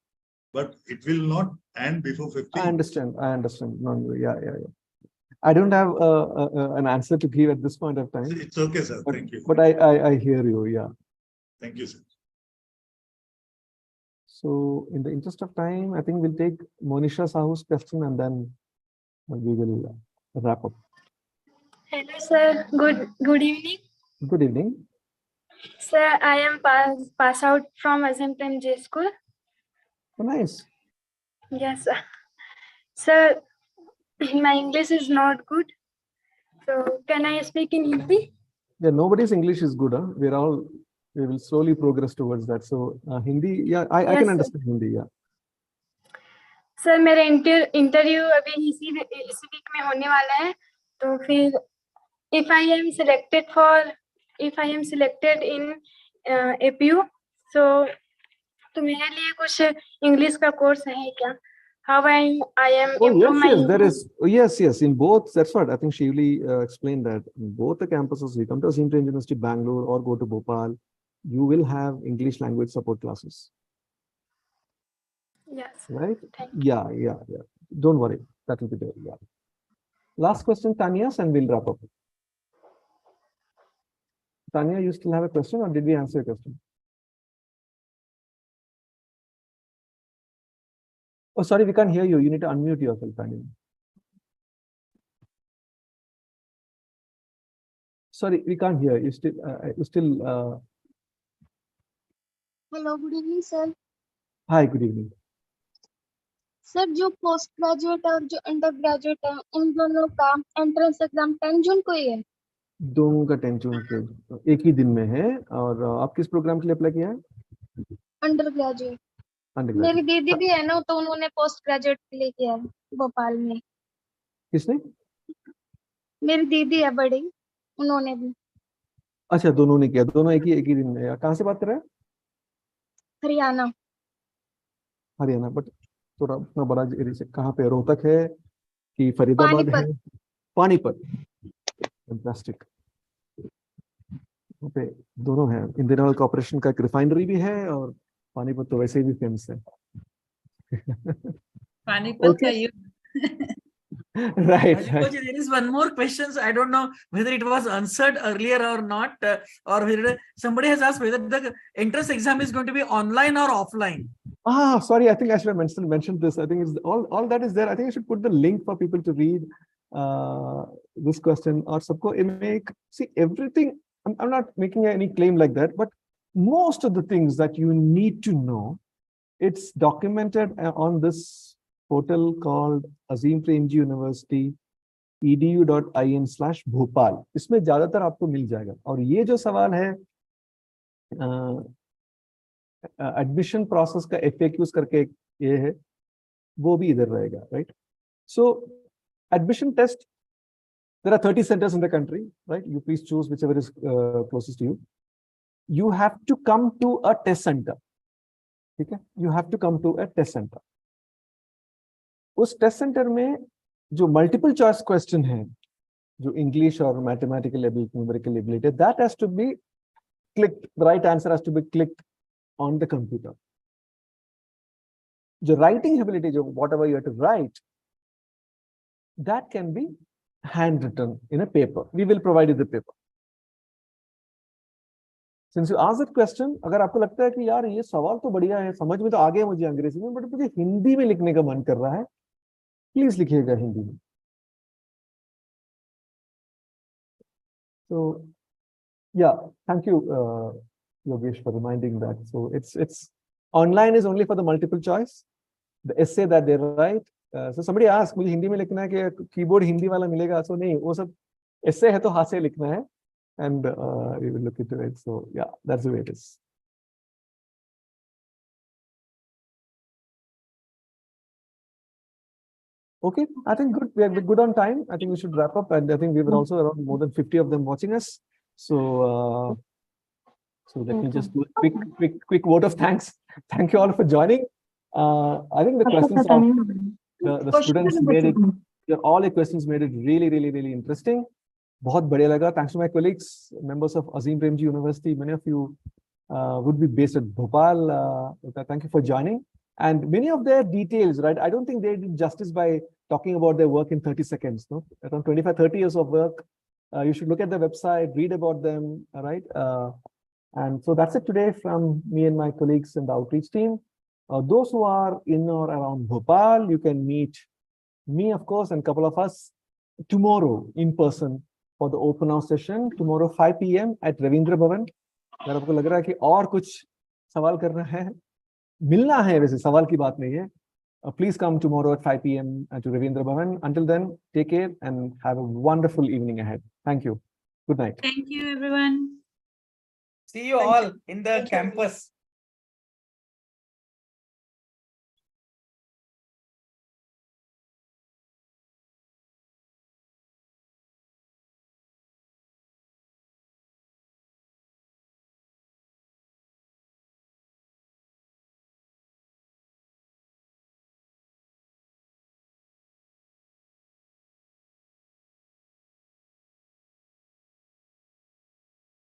But it will not end before 15th. I understand. No, yeah. I don't have an answer to give at this point of time. It's okay, sir. Thank you. But I hear you, yeah. Thank you, sir. So in the interest of time, I think we'll take Monisha Sahu's question and then we will wrap up. Hello, sir. Good evening. Good evening. Sir, I am pass out from Azim Prem J School. Oh, nice. Yes, sir. Sir, my English is not good. So can I speak in Hindi? Yeah, nobody's English is good. Huh? We will slowly progress towards that. So Hindi, yeah, I can understand Hindi, yeah. Sir मेरा interview अभी इसी week में होने वाला है, तो फिर if I am selected in APU, so तो मेरे लिए कुछ इंग्लिश का कोर्स है क्या? How I am Oh, improve yes, my yes, there English? is. Oh, yes, yes, in both. That's what I think Shivli explained that in both the campuses, you come to Azim Premji University, Bangalore, or go to Bhopal, you will have English language support classes. Yes. Right? Yeah. Don't worry. That will be there. Yeah. Last question, Tanya, and we'll wrap up. Tanya, you still have a question, or did we answer your question? Oh, sorry, we can't hear you. You need to unmute yourself, Tanya. Sorry, we can't hear you. Still. Hello, good evening, sir. Hi, good evening. Sir जो post graduate और जो under graduate है इन दोनों का entrance exam 10 जून को ही है। दोनों का 10 जून के एक ही दिन में है। और आप किस प्रोग्राम के लिए अप्लाई किया है? Under graduate. मेरी दीदी भी है ना, तो उन्होंने पोस्ट ग्रेजुएट के लिए किया है भोपाल में। किसने? मेरी दीदी है बड़ी, उन्होंने भी। अच्छा, दोनों ने किया, दोनों एक ही दिन में। कहाँ से बात कर रहे हैं? हरियाणा। हरियाणा, बट थोड़ा उतना बड़ा एरिया से कहाँ पे? रोहतक है कि फरीदाबाद है? पानीपत। फैंटास्टिक। पे दोनों है। इंडियन ऑयल कॉर्पोरेशन का एक रिफाइनरी भी है, और पानीपत तो वैसे भी फेमस है। पानीपत का Right. There is one more question. I don't know whether it was answered earlier or not, or whether somebody has asked whether the entrance exam is going to be online or offline. Sorry, I think I should have mentioned this. I think it's all that is there. I think I should put the link for people to read this question. Or sabko see everything. I'm not making any claim like that, but most of the things that you need to know, it's documented on this portal called Azim Premji University edu.in/Bhopal. इसमें ज्यादातर आपको मिल जाएगा। और ये जो सवाल है admission process का FAQs करके ये है, वो भी इधर रहेगा, right? So admission test, there are 30 centers in the country, right? You please choose whichever is closest to you. You have to come to a test center. ठीक है? You have to come to a test center. उस test center में जो multiple choice question है, जो English और mathematical ability, numerical ability, that has to be clicked, the right answer has to be clicked on the computer. जो writing ability, जो whatever you have to write, that can be hand written in a paper. We will provide you the paper. Since you asked that question, अगर आपको लगता है कि यार ये सवाल तो बढ़िया है, समझ में तो आ गया मुझे अंग्रेजी में, बट मुझे हिंदी में लिखने का मन कर रहा है, प्लीज लिखिएगा हिंदी में. So yeah, thank you, Yogesh, for reminding that. So it's online is only for the multiple choice, the essay that they write. So somebody asked, मुझे हिंदी में लिखना है कि कीबोर्ड हिंदी वाला मिलेगा? So नहीं, वो सब essay है तो हाथ से लिखना है, and we will look into it. So yeah, that's the way it is. Okay, I think good. We are good on time. I think we should wrap up, and I think we were also around more than 50 of them watching us. So, so let me just do a quick vote of thanks. Thank you all for joining. I think the questions of the students made it. All the questions made it really interesting. बहुत बढ़िया लगा. Thanks to my colleagues, members of Azim Premji University. Many of you would be based at Bhopal. Thank you for joining. And many of their details, right? I don't think they did justice by talking about their work in 30 seconds. No, around 25-30 years of work. You should look at the website, read about them, right? And so that's it today from me and my colleagues in the outreach team. Those who are in or around Bhopal, you can meet me, of course, and a couple of us tomorrow in person for the open house session. Tomorrow 5 p.m. at Ravindra Bhavan. अगर आपको लग रहा है कि और कुछ सवाल करना है, मिलना है, वैसे सवाल की बात नहीं है, please come tomorrow at 5 p.m. to Ravindra Bhavan. Until then, take care and have a wonderful evening ahead. Thank you. Good night. Thank you, everyone. See you all in the campus.